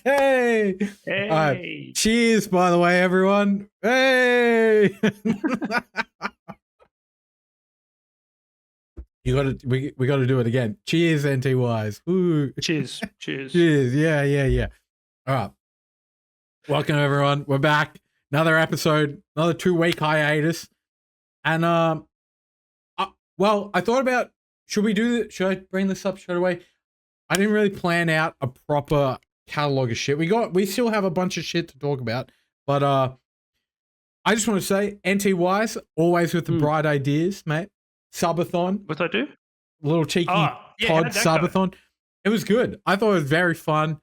Hey! Hey. Cheers, by the way, everyone. Hey! We gotta do it again. Cheers, NTYs. Ooh. Cheers. Cheers. Cheers. Yeah. All right. Welcome, everyone. We're back. Another episode, another 2-week hiatus. And I thought about should I bring this up straight away? I didn't really plan out a proper catalog of shit. We still have a bunch of shit to talk about, but I just want to say, NTYs always with the bright ideas, mate. Subathon, What did I do? little cheeky Todd Subathon. It was good. I thought it was very fun.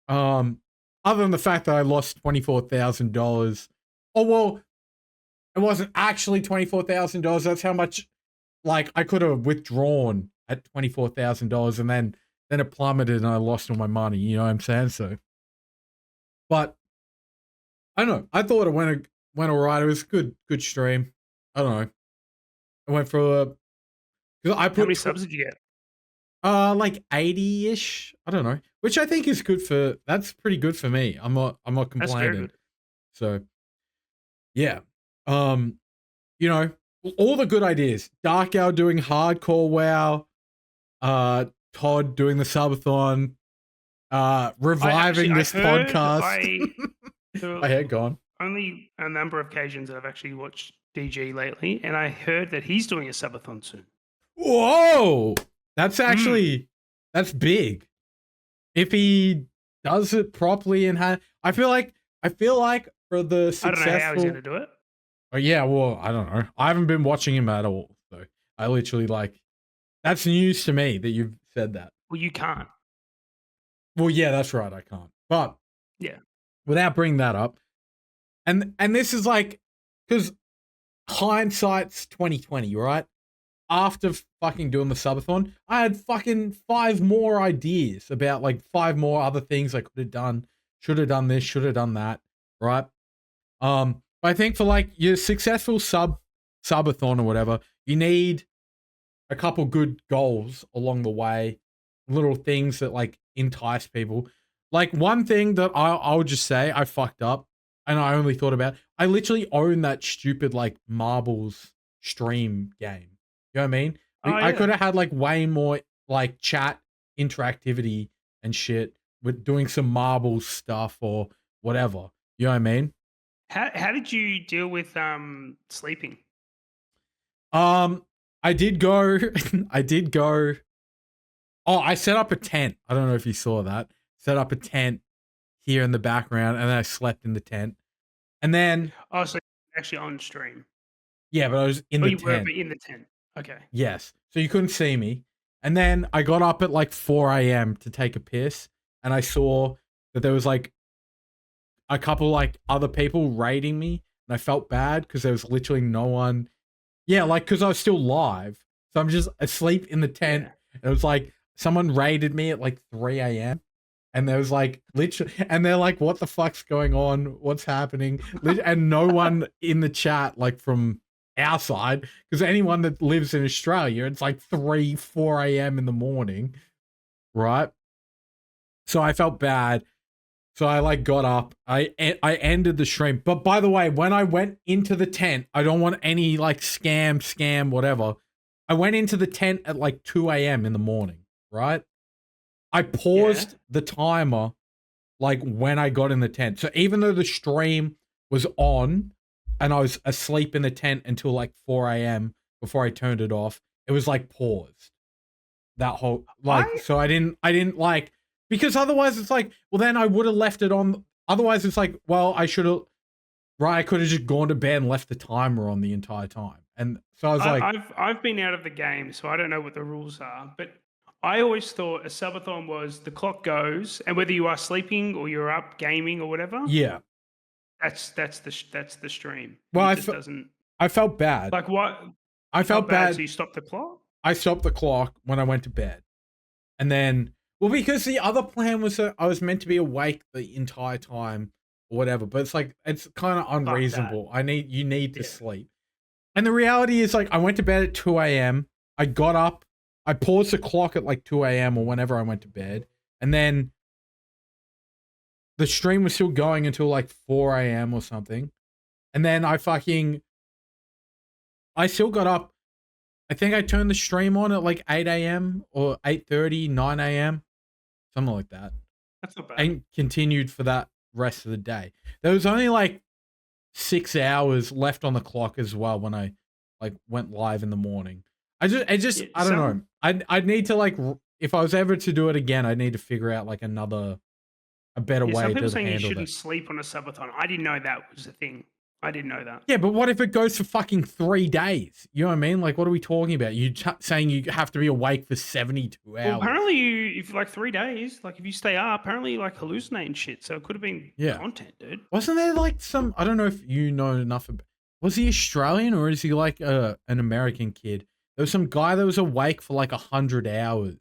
Other than the fact that I lost $24,000. Oh well, it wasn't actually $24,000. That's how much, like, I could have withdrawn at $24,000, and then it plummeted and I lost all my money. You know what I'm saying? So, but I don't know. I thought it went all right. It was good stream. I don't know. I went for I put How many subs did you get? like 80-ish. I don't know, which I think is good that's pretty good for me. I'm not complaining. That's very good. So, yeah. You know, all the good ideas. Dark Hour doing hardcore WoW. Todd doing the subathon. Reviving this podcast. I had gone. Only a number of occasions that I've actually watched DG lately, and I heard that he's doing a subathon soon. Whoa! That's actually that's big. If he does it properly and I feel like for the successful, I don't know how he's going to do it. Oh yeah, well, I don't know. I haven't been watching him at all, so I literally that's news to me that you've said that. Well, you can't. Well, yeah, that's right. I can't. But yeah, without bringing that up, and this is like because hindsight's 2020, right? After fucking doing the subathon, I had fucking 5 more ideas about 5 more other things I could have done. Should have done this, should have done that, right? I think for your successful subathon or whatever, you need a couple good goals along the way, little things that entice people. One thing that I'll just say I fucked up and I only thought about, I literally own that stupid marbles stream game. You know what I mean? Oh, I could have had way more chat interactivity and shit with doing some marbles stuff or whatever. You know what I mean? How did you deal with sleeping? I did go Oh, I set up a tent. I don't know if you saw that. Set up a tent here in the background and then I slept in the tent. And then so you're actually on stream. Yeah, but I was in the tent. You were in the tent. Okay. Yes. So you couldn't see me. And then I got up at 4 a.m. to take a piss and I saw that there was a couple other people raiding me and I felt bad because there was literally no one. Yeah, because I was still live. So I'm just asleep in the tent. Yeah. It was someone raided me at 3 a.m. And there was literally, and they're what the fuck's going on? What's happening? And no one in the chat from our side, because anyone that lives in Australia, it's 3, 4 a.m. in the morning, right? So I felt bad. So I got up. I ended the stream. But by the way, when I went into the tent, I don't want any scam, whatever. I went into the tent at 2 a.m. in the morning, right? I paused the timer when I got in the tent. So even though the stream was on and I was asleep in the tent until 4 a.m. before I turned it off, it was paused. That whole so I didn't because otherwise it's well then I would have left it on. Otherwise it's well I should have I could have just gone to bed and left the timer on the entire time. And so I was I've been out of the game, so I don't know what the rules are, but I always thought a subathon was the clock goes, and whether you are sleeping or you're up gaming or whatever, yeah, that's the stream. Well, I felt bad. What? I felt bad. So you stopped the clock? I stopped the clock when I went to bed, and then because the other plan was that I was meant to be awake the entire time or whatever, but it's kind of unreasonable. You need to sleep, and the reality is I went to bed at 2 a.m. I got up. I paused the clock at 2 a.m. or whenever I went to bed. And then the stream was still going until like 4 a.m. or something. And then I still got up. I think I turned the stream on at like 8 a.m. or 8:30, 9 a.m. Something like that. That's not bad. And continued for that rest of the day. There was only like 6 hours left on the clock as well when I like went live in the morning. I don't know. I'd need to like, if I was ever to do it again, I'd need to figure out like a better way to handle that. Some people saying you shouldn't sleep on a subathon. I didn't know that was a thing. I didn't know that. Yeah, but what if it goes for fucking 3 days? You know what I mean? Like, what are we talking about? You saying you have to be awake for 72 hours? Well, apparently, if like 3 days, like if you stay up, apparently you like hallucinate and shit. So it could have been content, dude. Wasn't there like some? I don't know if you know enough about. Was he Australian or is he like an American kid? There was some guy that was awake for like 100 hours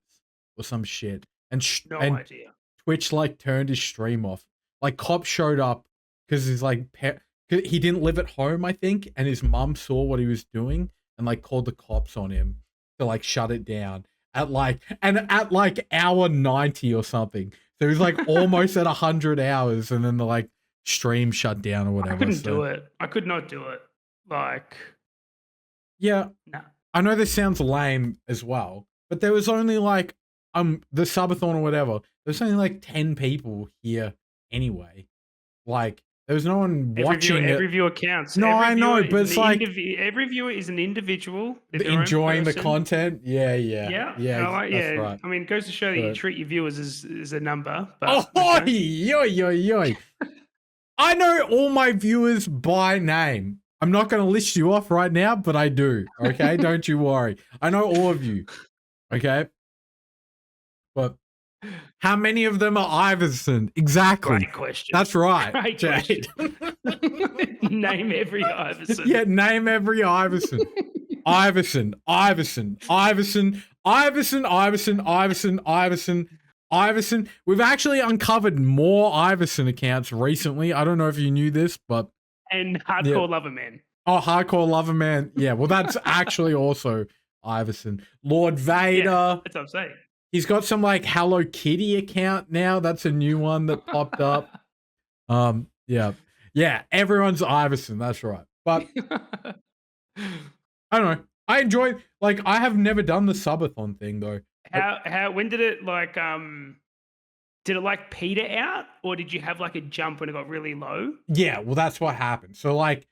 or some shit, and no idea. Twitch like turned his stream off. Like cops showed up because he's like he didn't live at home, I think, and his mum saw what he was doing and like called the cops on him to like shut it down at like hour 90 or something. So he was like almost at 100 hours, and then the like stream shut down or whatever. I couldn't do it. I could not do it. Like, yeah, no. I know this sounds lame as well, but there was only like the subathon or whatever. There's only like 10 people here anyway. Like there was no one watching it. Every viewer counts. No, I know, but it's like every viewer is an individual enjoying the content. Yeah. Right. I mean, it goes to show that you treat your viewers as a number. But, yo. I know all my viewers by name. I'm not going to list you off right now, but I do. Okay, don't you worry. I know all of you. Okay, but how many of them are Iverson? Exactly. Great question. That's right. Great Jade. Name every Iverson. Yeah, name every Iverson. Iverson. We've actually uncovered more Iverson accounts recently. I don't know if you knew this, but and Hardcore Lover Man. Oh, Hardcore Lover Man. Yeah, well, that's actually also Iverson. Lord Vader. Yeah, that's what I'm saying. He's got some like Hello Kitty account now. That's a new one that popped up. Yeah, everyone's Iverson. That's right. But I don't know. I enjoy, like, I have never done the subathon thing though. When did it like did it like peter out, or did you have like a jump when it got really low? Yeah, well, that's what happened. So like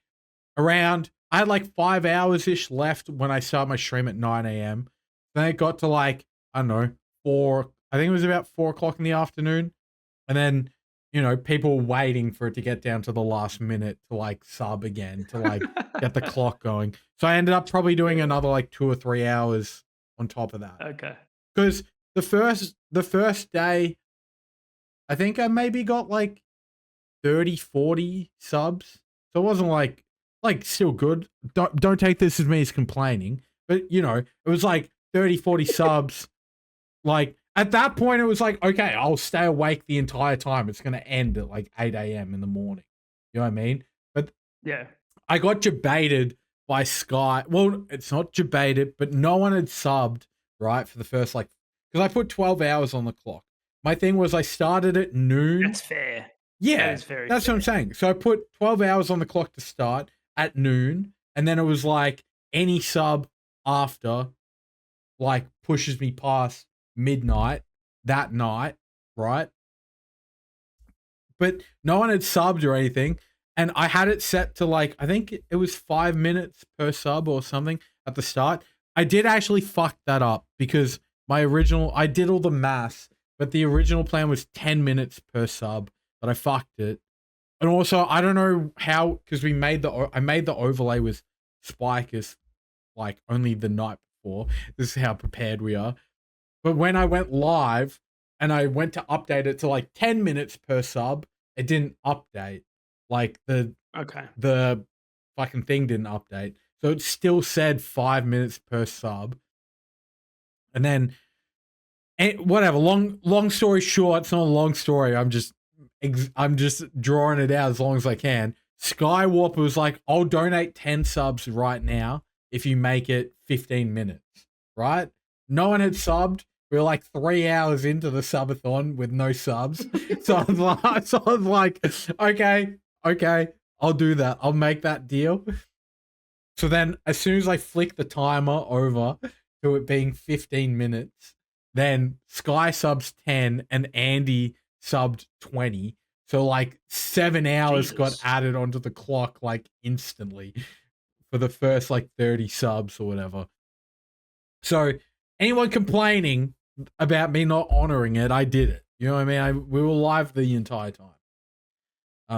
I had like 5 hours ish left when I started my stream at 9 a.m. Then it got to like, I don't know, 4, I think it was about 4 o'clock in the afternoon. And then, you know, people were waiting for it to get down to the last minute to like sub again, to like get the clock going. So I ended up probably doing another like 2 or 3 hours on top of that. Okay. Because the first day, I think I maybe got like 30, 40 subs. So it wasn't like still good. Don't take this as me as complaining, but you know, it was like 30, 40 subs. Like at that point it was like, okay, I'll stay awake the entire time. It's going to end at like 8 a.m. in the morning. You know what I mean? But yeah, I got debated by Sky. Well, it's not debated, but no one had subbed, right? For the first like, because I put 12 hours on the clock. My thing was I started at noon. That's fair. Yeah, that is very that's fair. what I'm saying. So I put 12 hours on the clock to start at noon, and then it was like any sub after like pushes me past midnight that night, right? But no one had subbed or anything, and I had it set to like, I think it was 5 minutes per sub or something at the start. I did actually fuck that up because I did all the maths, but the original plan was 10 minutes per sub, but I fucked it. And also, I don't know how, because I made the overlay with Spikers like only the night before. This is how prepared we are. But when I went live and I went to update it to like 10 minutes per sub, it didn't update. Like the fucking thing didn't update. So it still said 5 minutes per sub. And then whatever, long story short, it's not a long story. I'm just drawing it out as long as I can. Skywalker was like, I'll donate 10 subs right now if you make it 15 minutes, right? No one had subbed. We were like 3 hours into the subathon with no subs. So I was like, okay, I'll do that. I'll make that deal. So then as soon as I flick the timer over to it being 15 minutes, then Sky subs 10 and Andy subbed 20. So like 7 hours got Jesus. added onto the clock like instantly for the first like 30 subs or whatever. So anyone complaining about me not honoring it, I did it. You know what I mean? We were live the entire time.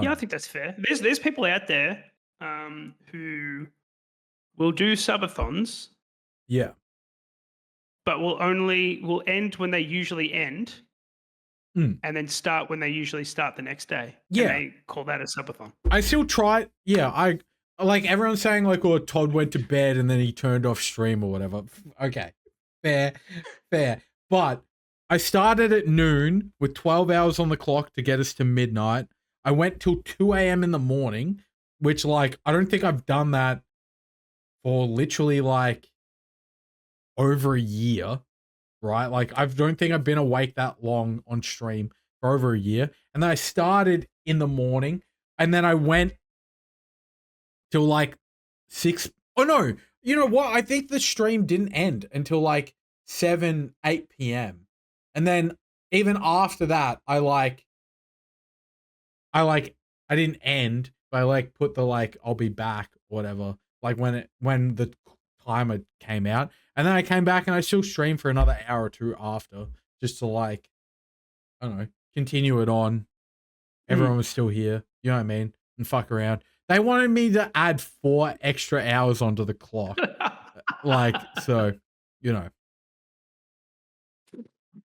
Yeah, I think that's fair. There's people out there who will do subathons, Yeah. but will end when they usually end, and then start when they usually start the next day. Yeah. And they call that a subathon. I still try. Yeah, I like everyone's saying like, oh, Todd went to bed and then he turned off stream or whatever. Okay, fair. But I started at noon with 12 hours on the clock to get us to midnight. I went till 2 a.m. in the morning, which like I don't think I've done that for literally like over a year, right? Like I don't think I've been awake that long on stream for over a year. And then I started in the morning and then I went till like 6. Oh no, you know what? I think the stream didn't end until like 7, 8 p.m. And then even after that, I didn't end, but I like put the like I'll be back or whatever. Like when the timer came out, and then I came back and I still streamed for another hour or two after, just to like I don't know, continue it on. Everyone was still here, you know what I mean, and fuck around. They wanted me to add 4 extra hours onto the clock, like so, you know.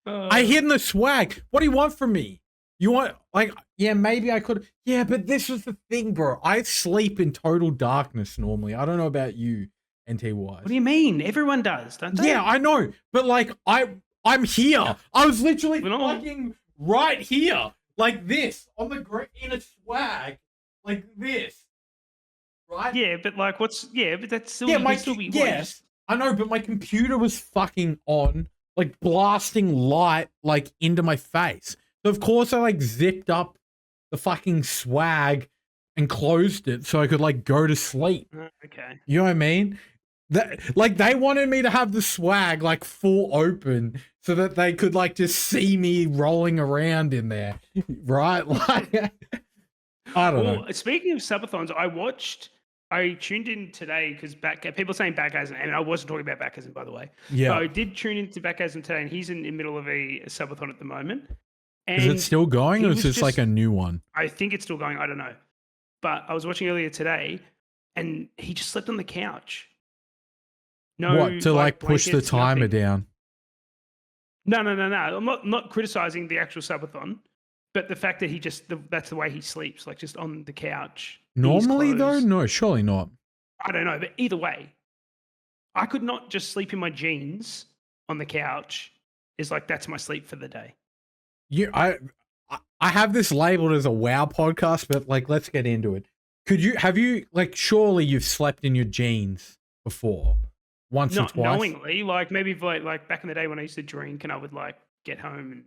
I hid in the swag. What do you want from me? You want like yeah, maybe I could. Yeah, but this was the thing, bro. I sleep in total darkness normally. I don't know about you, NT Wise. What do you mean? Everyone does, don't they? Yeah, I know, but like I'm here. I was literally fucking right here, like this, on the in a swag, like this, right? Yeah, but like, but that's still yes, I know, but my computer was fucking on, like blasting light like into my face. So of course I like zipped up the fucking swag and closed it so I could like go to sleep. Okay. You know what I mean? That like they wanted me to have the swag like full open so that they could like just see me rolling around in there, right? Like I don't know. Speaking of subathons, I tuned in today because people saying Backasm, and I wasn't talking about Backasm, by the way. Yeah. But I did tune into Backasm today, and he's in the middle of a subathon at the moment. And is it still going, or is this like a new one? I think it's still going. I don't know. But I was watching earlier today, and he just slept on the couch. No, what to like push the timer down? No. I'm not criticizing the actual subathon, but the fact that that's the way he sleeps, like just on the couch. Normally though, no, surely not. I don't know, but either way, I could not just sleep in my jeans on the couch. Is like that's my sleep for the day. I have this labeled as a WoW podcast, but like let's get into it. Have you like surely you've slept in your jeans before? Once or twice? Not knowingly, like maybe like back in the day when I used to drink and I would like get home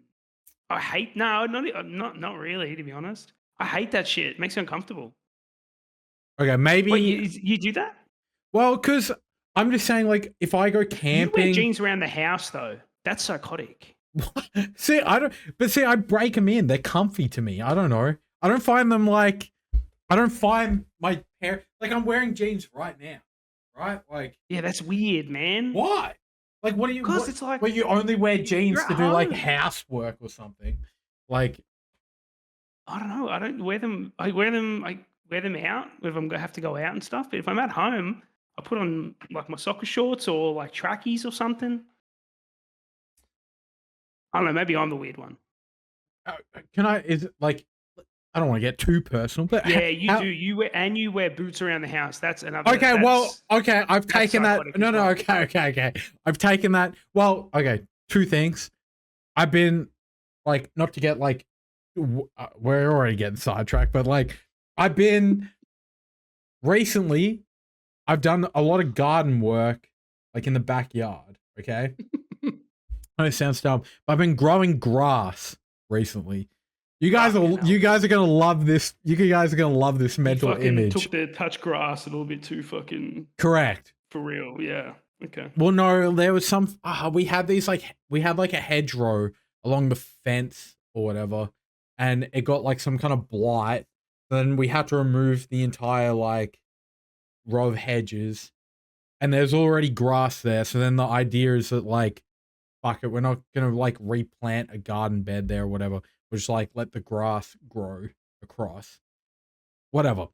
and not really, to be honest. I hate that shit. It makes me uncomfortable. Okay, maybe you do that? Well, because I'm just saying, like, if I go camping, you wear jeans around the house though. That's psychotic. See, I break them in. They're comfy to me. I don't know. I don't find them like. I don't find my hair like I'm wearing jeans right now. Right? Like, yeah, that's weird, man. Why? Like, what do you? Because it's like, well, you only wear jeans to do like housework or something. Like, I don't know. I don't wear them. I wear them out if I'm gonna have to go out and stuff. But if I'm at home, I put on like my soccer shorts or like trackies or something. I don't know. Maybe I'm the weird one. Is it like? I don't want to get too personal, but yeah, you do. You wear boots around the house. That's another. Okay, okay. I've taken that. No. Okay. I've taken that. Well, okay. 2 things. I've been like, not to get like, we're already getting sidetracked, but like, I've been recently. I've done a lot of garden work, like in the backyard. Okay. I know it sounds dumb, but I've been growing grass recently. You guys Fucking hell. are gonna love this. You guys are gonna love this You mental fucking image. took the touch grass a little bit too fucking Correct. for real. Yeah. Okay. Well, no, there was some. We had these we had like a hedgerow along the fence or whatever, and it got like some kind of blight. Then we had to remove the entire like row of hedges, and there's already grass there. So then the idea is that like, fuck it, we're not gonna like replant a garden bed there or whatever. We'll just like let the grass grow across, whatever.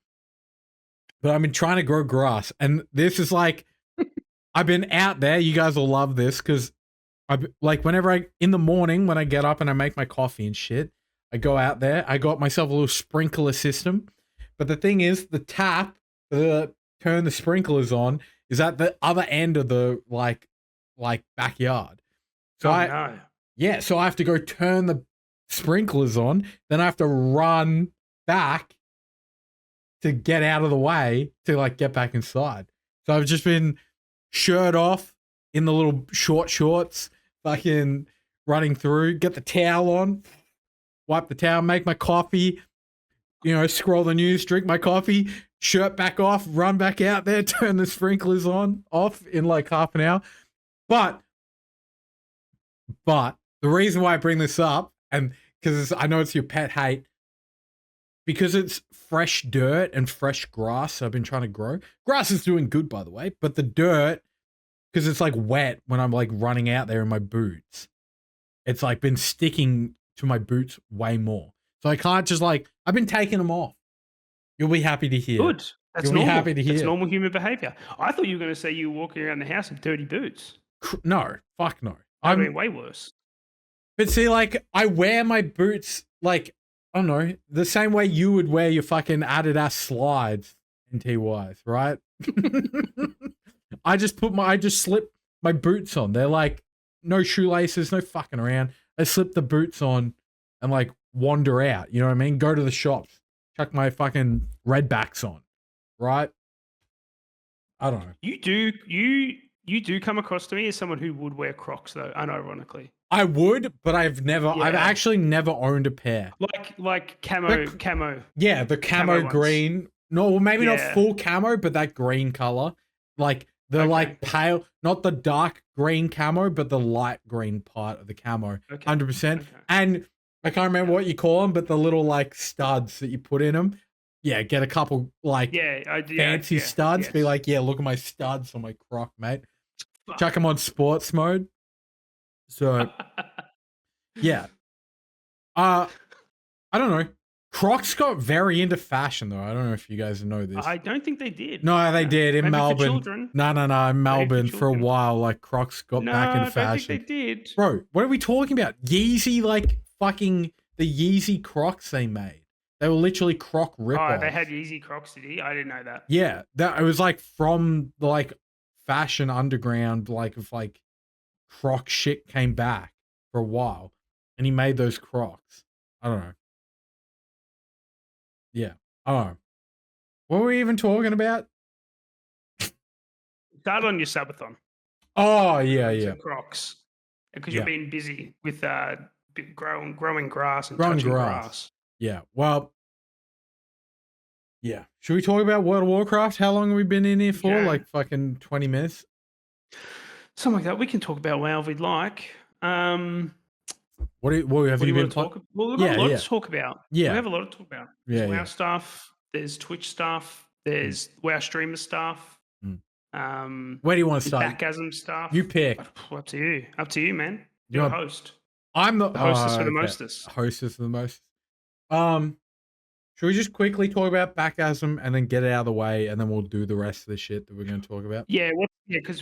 But I've been trying to grow grass, and this is like, I've been out there. You guys will love this because I like whenever in the morning when I get up and I make my coffee and shit, I go out there. I got myself a little sprinkler system, but the thing is, the tap to turn the sprinklers on is at the other end of the like backyard. So no. Yeah, so I have to go turn the sprinklers on, then I have to run back to get out of the way to like get back inside. So I've just been shirt off in the little short shorts, fucking running through, get the towel on, wipe the towel, make my coffee, scroll the news, drink my coffee, shirt back off, run back out there, turn the sprinklers off in like half an hour. But the reason why I bring this up, and because I know it's your pet hate, because it's fresh dirt and fresh grass I've been trying to grow. Grass is doing good, by the way, but the dirt, because it's like wet when I'm like running out there in my boots, it's like been sticking to my boots way more. So I can't just like, I've been taking them off. You'll be happy to hear. Good. That's You'll normal. be happy to hear. That's normal human behavior. I thought you were going to say you were walking around the house with dirty boots. No, fuck no. I mean, way worse. But see, like, I wear my boots like, I don't know, the same way you would wear your fucking Adidas slides in TYs, right? I just slip my boots on. They're like no shoelaces, no fucking around. I slip the boots on and like wander out. You know what I mean? Go to the shops, chuck my fucking redbacks on, right? I don't know. You do come across to me as someone who would wear Crocs, though, unironically. I would, but I've actually never owned a pair. Like camo. Yeah, the camo green. Ones. No, well, maybe not full camo, but that green color. Like the like pale, not the dark green camo, but the light green part of the camo. 100%. Okay. And I can't remember what you call them, but the little like studs that you put in them. Yeah, get a couple like fancy studs. Yes. Be like, yeah, look at my studs on my Croc, mate. Chuck them on sports mode. So, yeah. I don't know. Crocs got very into fashion, though. I don't know if you guys know this. I don't think they did. No, they did in Melbourne. No, in Melbourne for a while. Like Crocs got back in fashion. I don't think they did. Bro, what are we talking about? Yeezy, like fucking the Yeezy Crocs they made. They were literally Croc rip-offs. Oh, they had Yeezy Crocs, did he? I didn't know that. Yeah, it was like from the like fashion underground, like of like Croc shit came back for a while, and he made those Crocs. I don't know. Yeah, I don't know. What were we even talking about? Start on your Subathon. Oh yeah. Crocs, because you've been busy with growing grass and touching grass. Yeah. Well. Yeah. Should we talk about World of Warcraft? How long have we been in here for? Yeah. Like fucking 20 minutes. Something like that. We can talk about WoW if we'd like. What have you been talking? Well, we've got a lot to talk about. Yeah. We have a lot to talk about. There's WoW stuff. There's Twitch stuff. There's WoW streamer stuff. Where do you want to start? Backgasm stuff. You pick. Up to you. Up to you, man. You're a host. I'm the hostess for the mostest. Hostess for the most. Should we just quickly talk about Backgasm and then get it out of the way, and then we'll do the rest of the shit that we're going to talk about? Yeah, because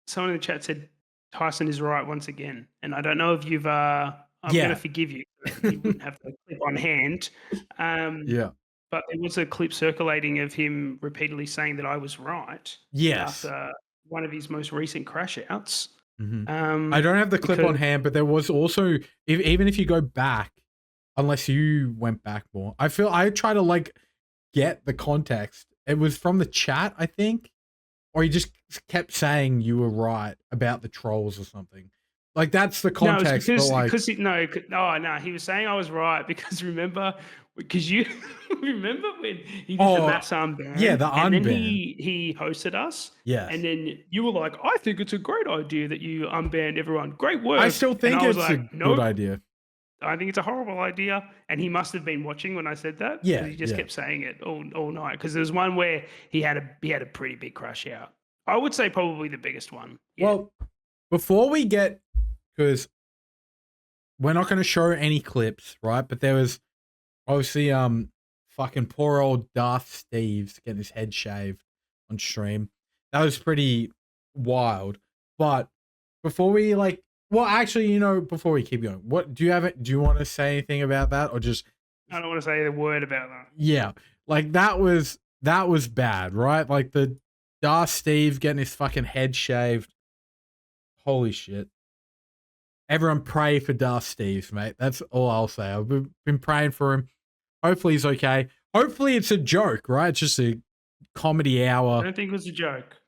someone in the chat said Tyson is right once again, and I don't know if you've. I'm going to forgive you. You wouldn't have the clip on hand. But there was a clip circulating of him repeatedly saying that I was right. Yes. After one of his most recent crash outs. Mm-hmm. I don't have the clip on hand, but there was also, even if you go back, unless you went back more, I try to like get the context. It was from the chat, I think, or he just kept saying you were right about the trolls or something. Like that's the No, it's context, but like, oh no, he was saying I was right because remember, because you remember when he did the oh mass yeah, unban the and then unban. he hosted us, and Yes. then you were like, I think it's a great idea that you unbanned everyone. Great I work. still And think I was it's a like, good nope, idea. I think it's a horrible idea. And he must have been watching when I said that because Yeah, he just yeah. kept saying it all night. Because there was one where he had a pretty big crash out. I would say probably the biggest one. Yeah. Well, before we get, because we're not going to show any clips, right? But there was obviously fucking poor old Darth Steve's getting his head shaved on stream. That was pretty wild. But before we like, well, actually, before we keep going, what do you want to say anything about that, or just I don't want to say a word about that. yeah, like that was bad, right? Like the Darth Steve getting his fucking head shaved. Holy shit. Everyone pray for Darth Steve, mate. That's all I'll say. I've been praying for him. Hopefully he's okay. Hopefully it's a joke, right? It's just a comedy I hour. don't think it was a joke.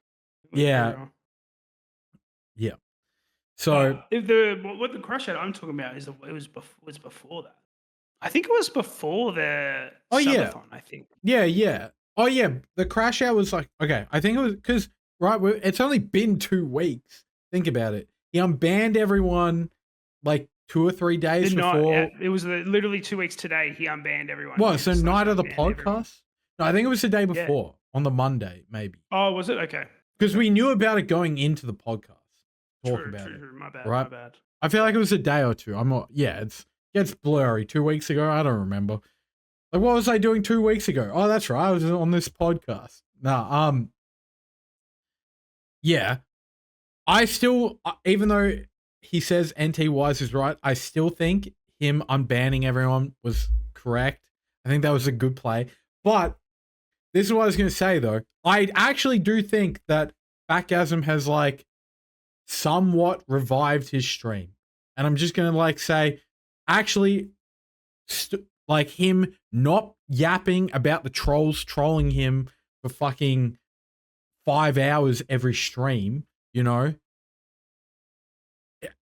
Yeah. Yeah. So But what the crash out I'm talking about is was before that. I think it was before the yeah. subathon. I think. Yeah. Oh yeah, the crash out was like, okay, I think it was because right, it's only been 2 weeks. Think about it. He unbanned everyone like 2 or 3 days before. It was literally 2 weeks today. He unbanned everyone. What? So night of the unbanned everyone. podcast? No, I think it was the day Yeah. before on the Monday, maybe. Oh, was it? Okay. Because we knew about it going into the podcast. True. My bad. Right? My bad. I feel like it was a day or two. I'm not. Yeah, it gets blurry. 2 weeks ago, I don't remember. Like, what was I doing 2 weeks ago? Oh, that's right. I was on this podcast. Nah. Yeah. I still, even though he says NT Wise is right, I still think him unbanning everyone was correct. I think that was a good play. But this is what I was going to say, though. I actually do think that Backgasm has, like, somewhat revived his stream. And I'm just going to, like, say, actually, like, him not yapping about the trolls trolling him for fucking 5 hours every stream,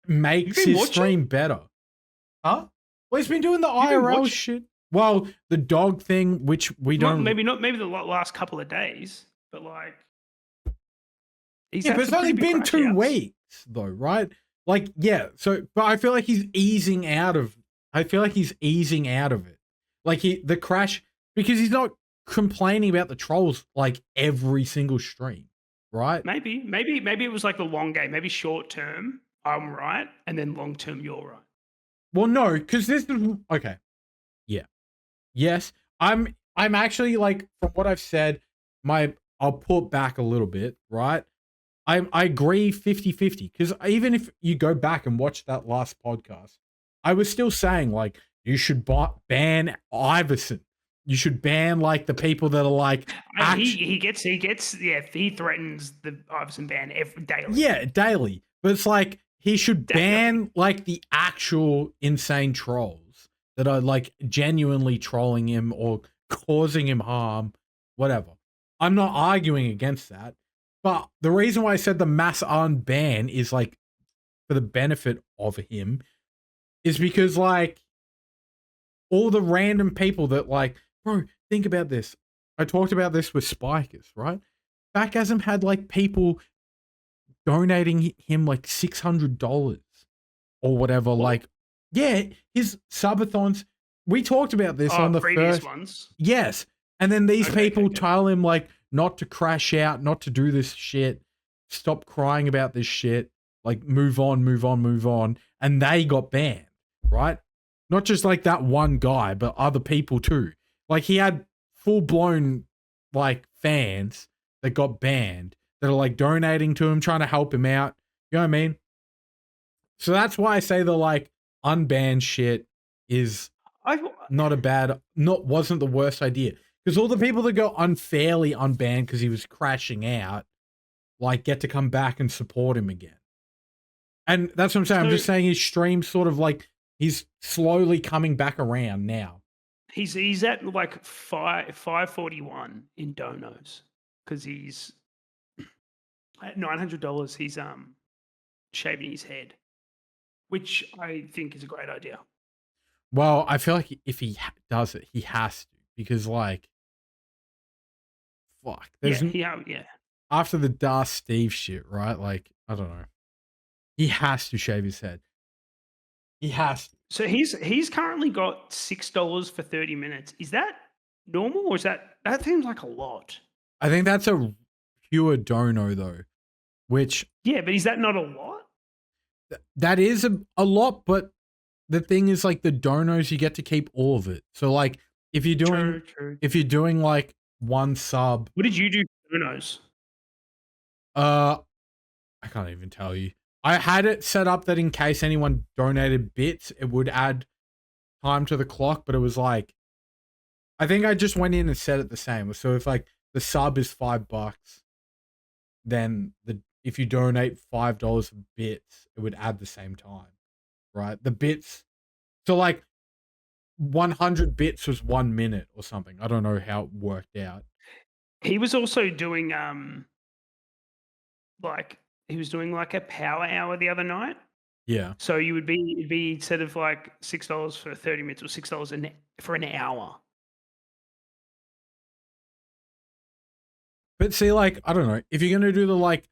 makes his stream better. Huh? Well, he's been doing the IRL shit. Well, the dog thing, which we don't. Maybe the last couple of days, but like. Yeah, but it's only been 2 weeks, though, right? Like, yeah. So, but I feel like he's easing out of. I feel like he's easing out of it. Like the crash, because he's not complaining about the trolls like every single stream, right? Maybe it was like the long game. Maybe short term, I'm right, and then long term, you're right. Well, no, because this is okay. Yeah. Yes, I'm actually like from what I've said, I'll pull it back a little bit, right? I agree 50-50 because even if you go back and watch that last podcast, I was still saying like you should ban Iverson. You should ban like the people that are like he threatens the Iverson ban daily. Yeah, daily. But it's like he should ban like the actual insane trolls that are like genuinely trolling him or causing him harm, whatever. I'm not arguing against that. But the reason why I said the mass unban is like for the benefit of him is because like all the random people that like, bro, think about this. I talked about this with Spikers, right? Backgasm had like people donating him like $600 or whatever. What? Like, yeah, his subathons. We talked about this on the previous first ones. Yes, and then these people tell him like not to crash out, not to do this shit, stop crying about this shit, like move on, and they got banned, right? Not just like that one guy, but other people too. Like he had full blown like fans that got banned that are like donating to him, trying to help him out. You know what I mean? So that's why I say the like unbanned shit is wasn't the worst idea. Because all the people that go unfairly unbanned because he was crashing out, like get to come back and support him again. And that's what I'm saying. I'm just saying his stream sort of like he's slowly coming back around now. He's at like 541 in donos because he's at $900. He's shaving his head. which I think is a great idea. Well, I feel like if he does it, he has to, because like, fuck, there's Yeah. after the Darth Steve shit, right? Like, I don't know. He has to shave his head. He has to. So he's currently got $6 for 30 minutes. Is that normal, or is that seems like a lot? I think that's a pure dono though, which Yeah, but is that not a lot? that is a lot, but the thing is, like, the donos, you get to keep all of it. So like if you're doing True. if you're doing like one sub, What did you do for donos? I can't even tell you. I had it set up that in case anyone donated bits, it would add time to the clock, but it was like, I think I just went in and set it the same. So if like the sub is $5, then if you donate $5 of bits, it would add the same time, right? The bits, so like 100 bits was 1 minute or something. I don't know how it worked out. He was also doing like he was doing like a power hour the other night. Yeah. So it'd be instead of like $6 for 30 minutes, or $6 for an hour. But see, like, I don't know, if you're going to do the like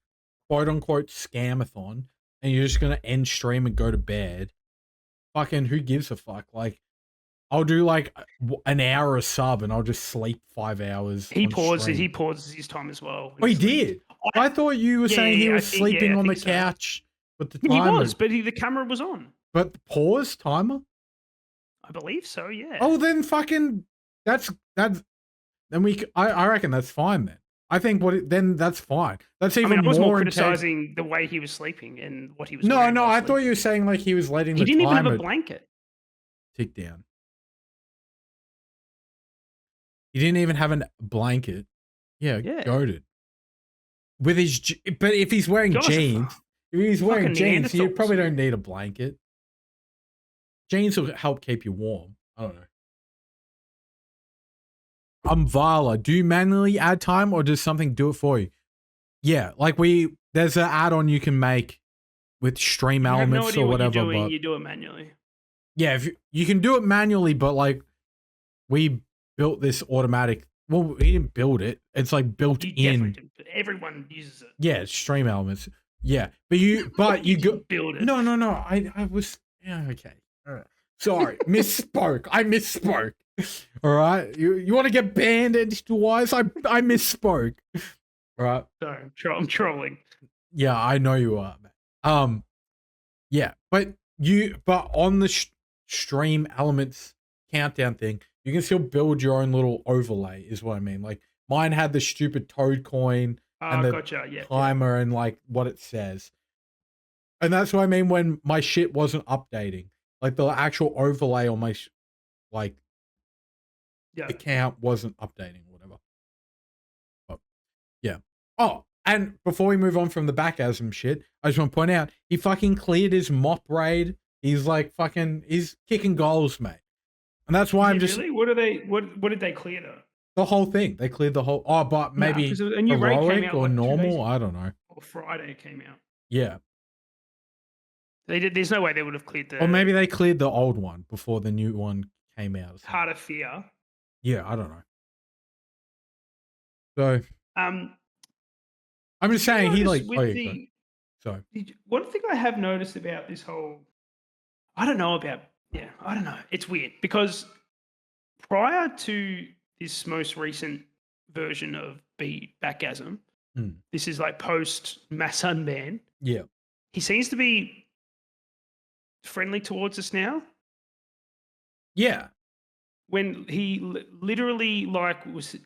quote unquote scamathon and you're just going to end stream and go to bed, fucking who gives a fuck? Like, I'll do like an hour a sub and I'll just sleep 5 hours. He pauses his time as well. Oh, he did? I thought you were saying he was sleeping on the couch with the timer. He was, but the camera was on. But the pause timer? I believe so, yeah. Oh, then fucking then I reckon that's fine then. I think then that's fine. That's even I was more intense. criticizing the way he was sleeping and what he was No, I thought you were saying like he was letting he the didn't timer even have a blanket tick down. He didn't even have a blanket. Yeah, goated. With his, but if he's wearing jeans, you probably don't need a blanket. Jeans will help keep you warm. I don't know. Vala, do you manually add time or does something do it for you? Yeah, like there's an add-on you can make with stream elements or whatever. But you do it manually. Yeah, if you can do it manually, but like we built this automatic. Well, we didn't build it. It's like built in. Everyone uses it. Yeah, it's stream elements. Yeah, but you build it. No. I was okay. All right. Sorry, misspoke. I misspoke. All right, you want to get banned edge-wise? I misspoke. All right. Sorry, I'm trolling. Yeah, I know you are, man. Yeah, but on the stream elements countdown thing, you can still build your own little overlay, is what I mean. Like mine had the stupid toad coin and the timer and like what it says. And that's what I mean when my shit wasn't updating. Like the actual overlay on my account wasn't updating or whatever. But yeah. Oh, and before we move on from the backasm shit, I just want to point out he fucking cleared his mop raid. He's like he's kicking goals, mate. And that's why I'm just really? What did they clear though? The whole thing. They cleared the whole but maybe a new raid came out or normal, I don't know. Or Friday came out. Yeah. There's no way they would have cleared or maybe they cleared the old one before the new one came out. Heart of Fear. Yeah, I don't know. So I'm just saying he like so one thing I have noticed about this whole I don't know. It's weird because prior to this most recent version of Backasm, this is like post mass unban. Yeah. He seems to be friendly towards us now. Yeah. When he literally like was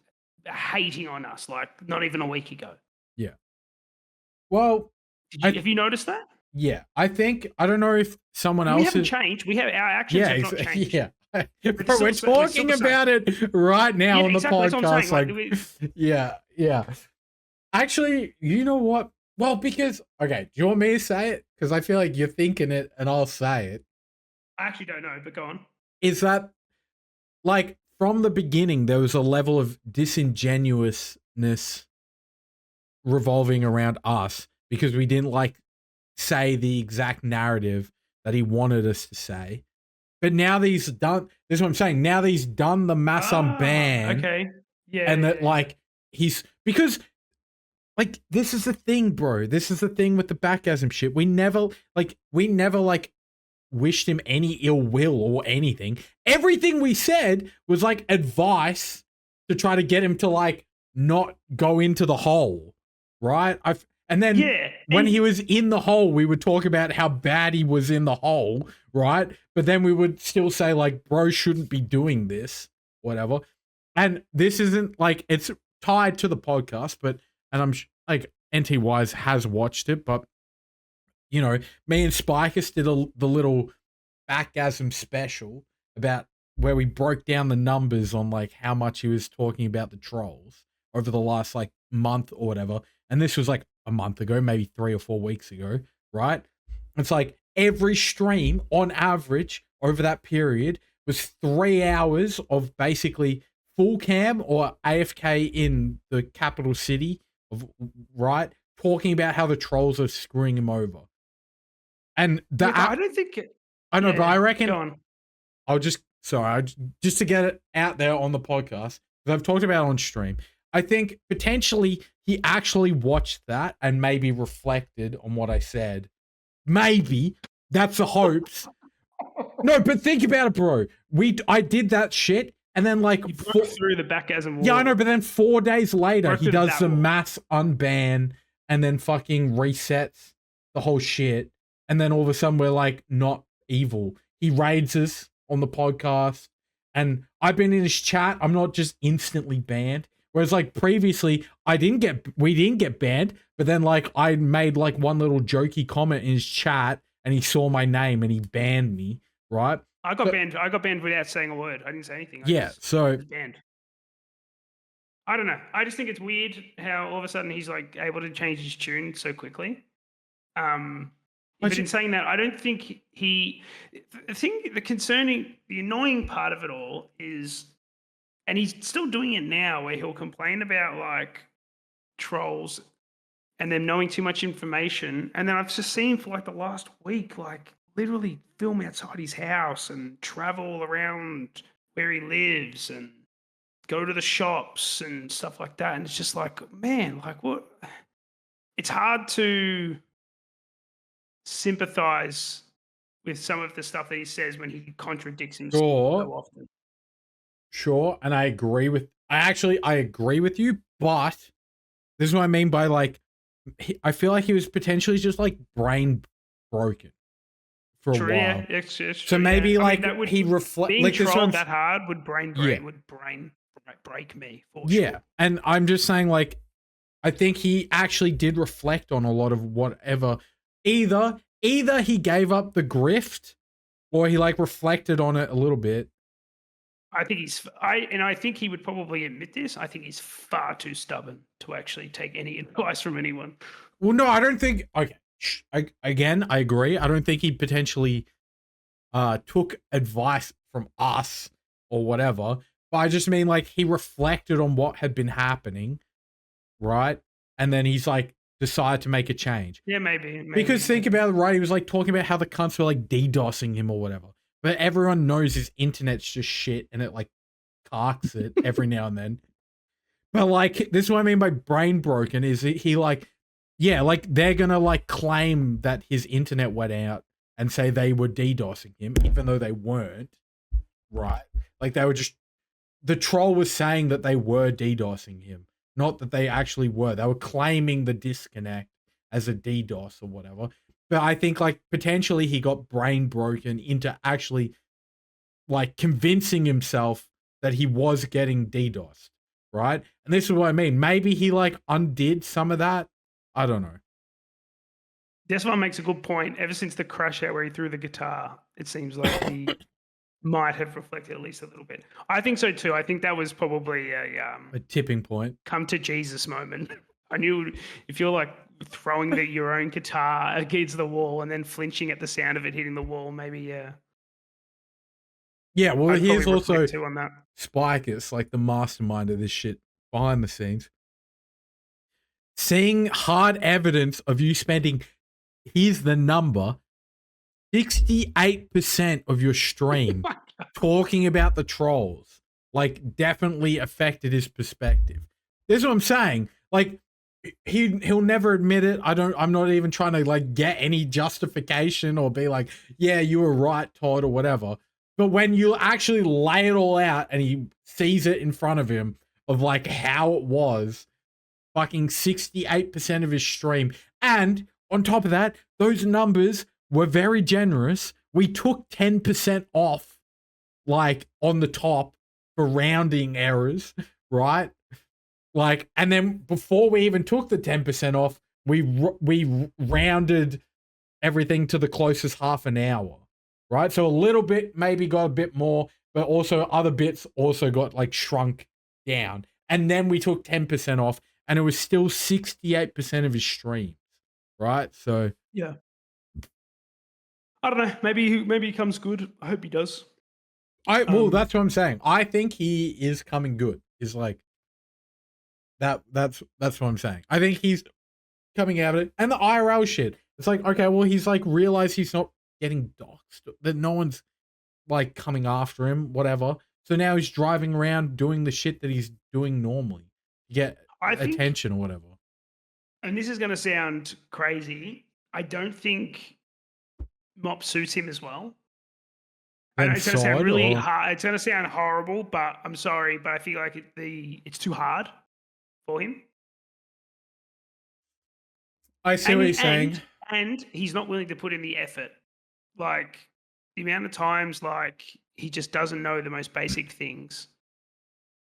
hating on us like not even a week ago. Yeah. Well, have you noticed that? Yeah, I don't know if someone else haven't changed. Our actions have not changed. Yeah. But we're talking about it right now on the podcast. Yeah. Actually, you know what? Well, because do you want me to say it? Because I feel like you're thinking it and I'll say it. I actually don't know, but go on. Is that like from the beginning there was a level of disingenuousness revolving around us because we didn't like say the exact narrative that he wanted us to say. But now that he's done, this is what I'm saying. Now that he's done the mass unban, okay. Yeah. and that like he's because like this is the thing, bro. This is the thing with the backgasm shit. We never wished him any ill will or anything. Everything we said was like advice to try to get him to like not go into the hole, right? And then when he was in the hole, we would talk about how bad he was in the hole, right? But then we would still say like, bro shouldn't be doing this, whatever. And this isn't like, it's tied to the podcast, but, and I'm like, NT Wise has watched it, but you know, me and Spikus did the little backgasm special about where we broke down the numbers on like how much he was talking about the trolls over the last like month or whatever. And this was like a month ago, maybe 3 or 4 weeks ago, right? It's like every stream on average over that period was 3 hours of basically full cam or AFK in the capital city of, right? Talking about how the trolls are screwing him over. And that I don't think I know, but I reckon I'll just to get it out there on the podcast, because I've talked about it on stream. I think potentially he actually watched that and maybe reflected on what I said. Maybe that's the hopes. No, but think about it, bro. I did that shit, and then like he broke through the backgasm wall. Yeah, I know, but then 4 days later he does the mass unban and then fucking resets the whole shit. And then all of a sudden we're like not evil. He raids us on the podcast, and I've been in his chat. I'm not just instantly banned. Whereas like previously we didn't get banned, but then like I made like one little jokey comment in his chat and he saw my name and he banned me, right? I got banned without saying a word. I didn't say anything. I was banned. I don't know. I just think it's weird how all of a sudden he's like able to change his tune so quickly. But in saying that, I don't think the annoying part of it all is, and he's still doing it now, where he'll complain about like trolls and them knowing too much information. And then I've just seen for like the last week, like literally film outside his house and travel around where he lives and go to the shops and stuff like that. And it's just like, man, like what? It's hard to sympathize with some of the stuff that he says when he contradicts himself so often. Sure, and I agree with you, but this is what I mean by like I feel like he was potentially just like brain broken for a while. Yeah, so maybe like he reflects being like trolled that hard would brain break me for sure. Yeah, and I'm just saying like I think he actually did reflect on a lot of whatever. Either he gave up the grift or he like reflected on it a little bit. I think I think he would probably admit this. I think he's far too stubborn to actually take any advice from anyone. Well, no, I don't think. Okay, I agree. I don't think he potentially took advice from us or whatever. But I just mean like he reflected on what had been happening, right? And then he's like decided to make a change. Yeah, maybe. Because think about it, right? He was like talking about how the cunts were like DDoSing him or whatever. But everyone knows his internet's just shit and it like carks it every now and then. But like, this is what I mean by brain broken is he like, yeah, like they're going to like claim that his internet went out and say they were DDoSing him, even though they weren't, right? Like they were just, the troll was saying that they were DDoSing him, not that they actually were. They were claiming the disconnect as a DDoS or whatever. But I think like potentially he got brain broken into actually like convincing himself that he was getting DDoSed, right? And this is what I mean. Maybe he like undid some of that. I don't know. This one makes a good point. Ever since the crash out where he threw the guitar, it seems like he might have reflected at least a little bit. I think so too. I think that was probably a tipping point. Come to Jesus moment. I knew if you're like throwing your own guitar against the wall and then flinching at the sound of it hitting the wall, maybe yeah, well, here's also Spikus, like the mastermind of this shit behind the scenes. Seeing hard evidence of you spending, here's the number, 68% of your stream talking about the trolls, like, definitely affected his perspective. This is what I'm saying. Like, he'll never admit it. I'm not even trying to like get any justification or be like, yeah, you were right, Todd, or whatever. But when you actually lay it all out and he sees it in front of him of like how it was, fucking 68% of his stream. And on top of that, those numbers were very generous. We took 10% off, like, on the top for rounding errors, right? Like, and then before we even took the 10% off, we rounded everything to the closest half an hour, right? So a little bit maybe got a bit more, but also other bits also got like shrunk down. And then we took 10% off, and it was still 68% of his streams, right? So yeah, I don't know. Maybe he comes good. I hope he does. Well, that's what I'm saying. I think he is coming good. Is like that's what I'm saying. I think he's coming out of it. And the IRL shit. It's like, okay, well, he's like realized he's not getting doxxed, that no one's like coming after him, whatever. So now he's driving around doing the shit that he's doing normally to get attention or whatever. And this is going to sound crazy. I don't think Mop suits him as well. And it's going to sound really hard. It's going to sound horrible, but I'm sorry, but I feel like it's too hard for him. I see what you're saying. And he's not willing to put in the effort. Like, the amount of times, like, he just doesn't know the most basic things.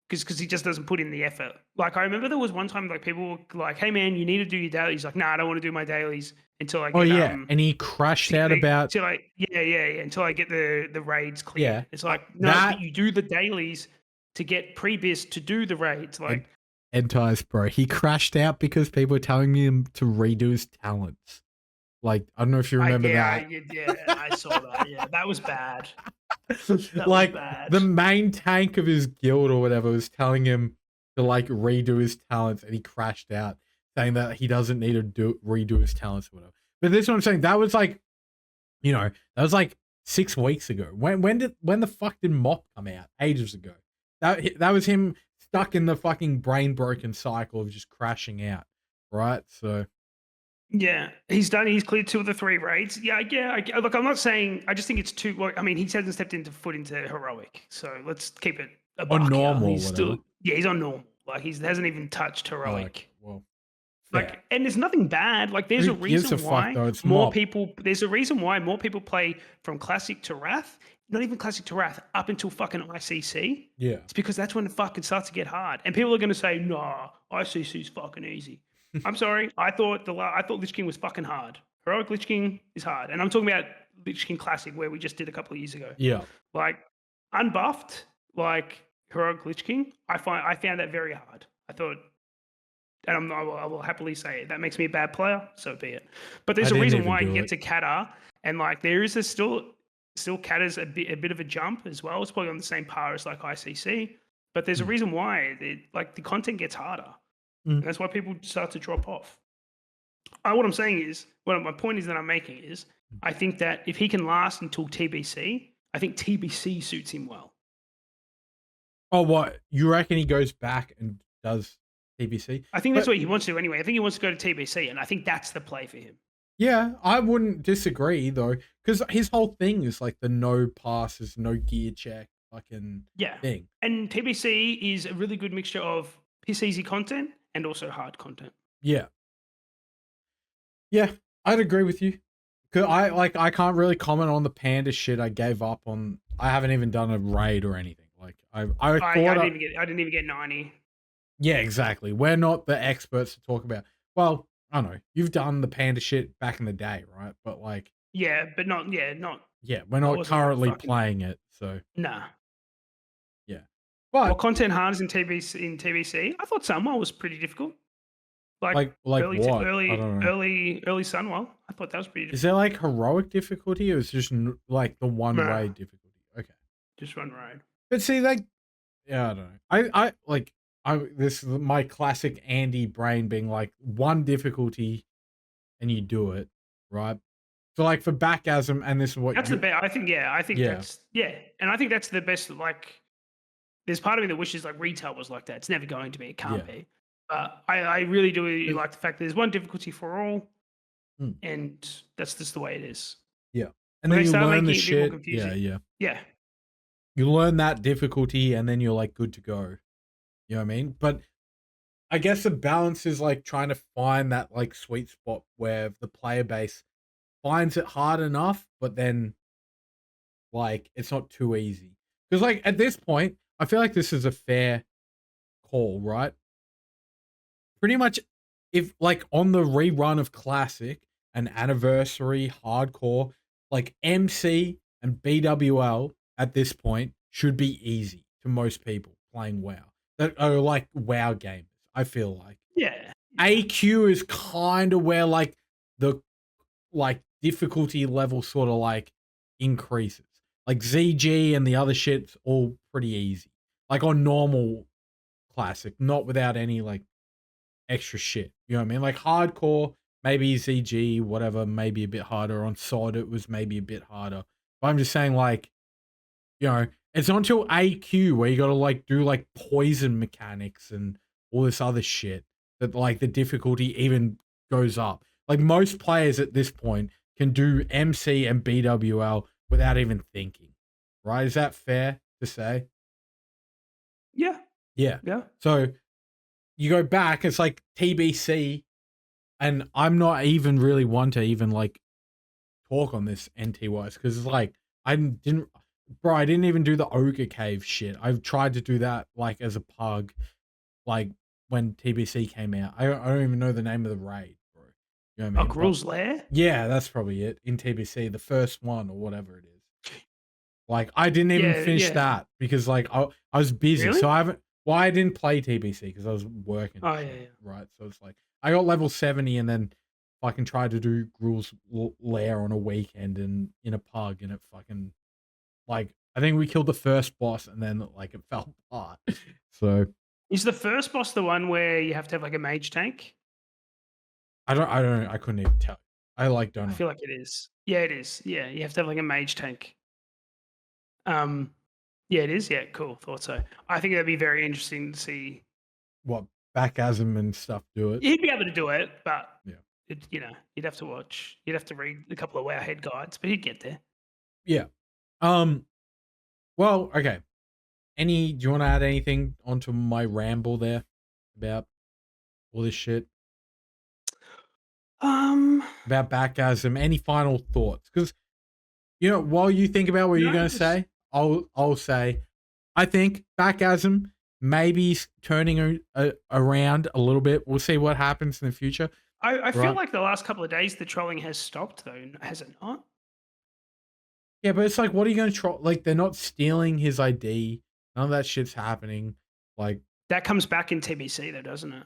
Because he just doesn't put in the effort. Like, I remember there was one time, like, people were like, hey, man, you need to do your dailies. He's like, nah, I don't want to do my dailies until I get... and he crashed out about... until I get the raids clear. Yeah. It's like, no, but you do the dailies to get pre-bis to do the raids. Like... Entice, bro. He crashed out because people were telling him to redo his talents. Like, I don't know if you remember that. I saw that. Yeah, that was bad. Like, the main tank of his guild or whatever was telling him to like redo his talents, and he crashed out, saying that he doesn't need to redo his talents or whatever. But this is what I'm saying. That was like, that was like 6 weeks ago. When the fuck did Mop come out? Ages ago. That was him stuck in the fucking brain broken cycle of just crashing out, right? So yeah, he's done. He's cleared 2 of the 3 raids. Yeah. Look, I'm not saying. I just think it's too. Well, I mean, he hasn't stepped into heroic. So let's keep it on normal. He's still. Yeah, he's on normal. Like, he hasn't even touched heroic. Well, like, and there's nothing bad. Like, there's a reason why more people. There's a reason why more people play from classic to Wrath. Not even classic to Wrath, up until fucking ICC. Yeah, it's because that's when it fucking starts to get hard, and people are going to say, "Nah, ICC's fucking easy." I'm sorry. I thought Lich King was fucking hard. Heroic Lich King is hard, and I'm talking about Lich King Classic, where we just did a couple of years ago. Yeah, like unbuffed, like Heroic Lich King. I found that very hard. I thought, and I will happily say it. That makes me a bad player, so be it. But there's a reason why you get to Kata, and like there is still Kata's a bit of a jump as well. It's probably on the same par as like ICC, but there's a reason why the content gets harder. And that's why people start to drop off. What I'm saying is, my point is that I'm making is, I think that if he can last until TBC, I think TBC suits him well. Oh, what? You reckon he goes back and does TBC? I think that's what he wants to do anyway. I think he wants to go to TBC, and I think that's the play for him. Yeah, I wouldn't disagree, though, because his whole thing is like the no passes, no gear check fucking thing. And TBC is a really good mixture of piss easy content and also hard content. Yeah, I'd agree with you. Cause I can't really comment on the panda shit. I gave up on. I haven't even done a raid or anything. Like I didn't even get 90. Yeah, exactly. We're not the experts to talk about. Well, I don't know. You've done the panda shit back in the day, right? But like, but not. Yeah, we're not currently playing it, so nah. Yeah, but content hard is in TBC. I thought Sunwell was pretty difficult. Like early what? early Sunwell. I thought that was pretty difficult. Is there like heroic difficulty, or is it just like the one raid difficulty? Okay, just one raid. But see, like, yeah, I don't know. This is my classic Andy brain being like one difficulty, and you do it right. So like for Backasm, and this is what That's the best. I think Yeah. that's and I think that's the best. Like, there's part of me that wishes like retail was like that. It's never going to be. It can't Yeah. be. But I really do Is- like the fact that there's one difficulty for all, mm, and that's just the way it is. yeah. And When then they you start learn the making it a bit more shit. Yeah, confusing, yeah. yeah, You learn that difficulty and then you're like good to go. You know what I mean? But I guess the balance is like trying to find that like sweet spot where the player base finds it hard enough, but then like it's not too easy. Because like at this point, I feel like this is a fair call, right? Pretty much if like on the rerun of Classic and Anniversary, Hardcore, like MC and BWL at this point should be easy to most people playing WoW. That are like WoW gamers, I feel like. yeah, AQ is kind of where like the like difficulty level sort of like increases. Like ZG and the other shit's all pretty easy. Like on normal Classic, not without any like extra shit. You know what I mean? Like hardcore, maybe ZG, whatever, maybe a bit harder. On SOD, it was maybe a bit harder. But I'm just saying, like, you know, it's not until AQ where you got to like do like poison mechanics and all this other shit that like the difficulty even goes up. Like most players at this point can do MC and BWL without even thinking. Right? Is that fair to say? yeah, Yeah. yeah. So you go back, it's like TBC, and I'm not even really one to even like talk on this NT wise because it's like I didn't even do the ogre cave shit. I've tried to do that like as a pug, like when TBC came out. I don't even know the name of the raid, bro. You know what I Oh, mean? But Gruul's Lair? yeah, that's probably it in TBC, the first one or whatever it is. Like I didn't even Yeah, finish yeah. that because like I was busy, Really? so I haven't. Well, I didn't play TBC because I was working. Oh, and yeah, shit, yeah. right. So it's like I got level 70 and then fucking tried to do Gruul's Lair on a weekend and in a pug and it fucking like I think we killed the first boss and then like it fell apart. So Is the first boss the one where you have to have like a mage tank? I couldn't even tell. I like don't I know. feel like it is. Yeah, it is. Yeah, you have to have like a mage tank. Um, yeah, it is. Yeah, cool. Thought so. I think that'd be very interesting to see. What Backasm and stuff do it. He'd be able to do it, but Yeah. you'd have to watch. You'd have to read a couple of WoW head guides, but he'd get there. Yeah. Well, okay. Do you want to add anything onto my ramble there about all this shit? About Backasm? Any final thoughts? Because while you think about what you're No, gonna say, I'll say I think Backasm maybe turning around a little bit. We'll see what happens in the future. I feel Right? like the last couple of days the trolling has stopped though, has it not? Yeah, but it's like, what are you gonna try? Like, they're not stealing his ID. None of that shit's happening. Like, That comes back in TBC though, doesn't it?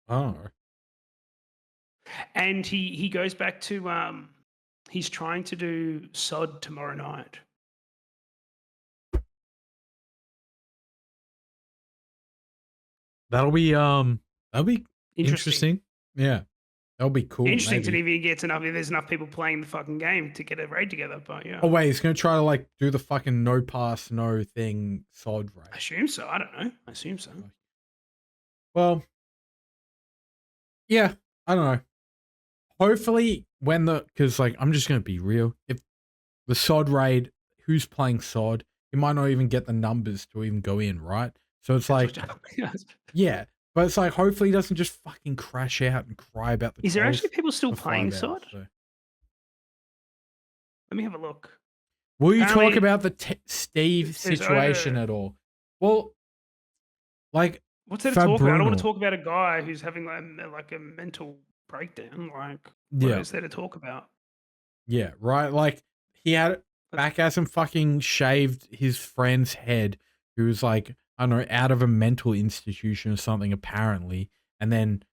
I don't know. And he goes back to he's trying to do SOD tomorrow night. That'll be interesting. Yeah, that'll be cool. Interesting to Maybe. see if he gets enough. If there's enough people playing the fucking game to get a raid together. But yeah, Oh wait, he's gonna try to like do the fucking no pass, no thing sod raid. I assume so. I don't know. I assume so. Well, yeah, I don't know. Hopefully, because like I'm just gonna be real. If the sod raid, who's playing sod, he might not even get the numbers to even go in, right? So it's like, yeah, but it's like hopefully he doesn't just fucking crash out and cry about the. Is there trolls actually people still for playing 5 hours, SOD? so. Let me have a look. Will you Apparently, talk about the Steve situation at all? Well, like, what's there to talk about? I don't want Bruno. to talk about a guy who's having like a mental breakdown. Like, what Yeah, is there to talk about? yeah, right. Like he had Backasm fucking shaved his friend's head, who was like, I don't know, out of a mental institution or something apparently, and then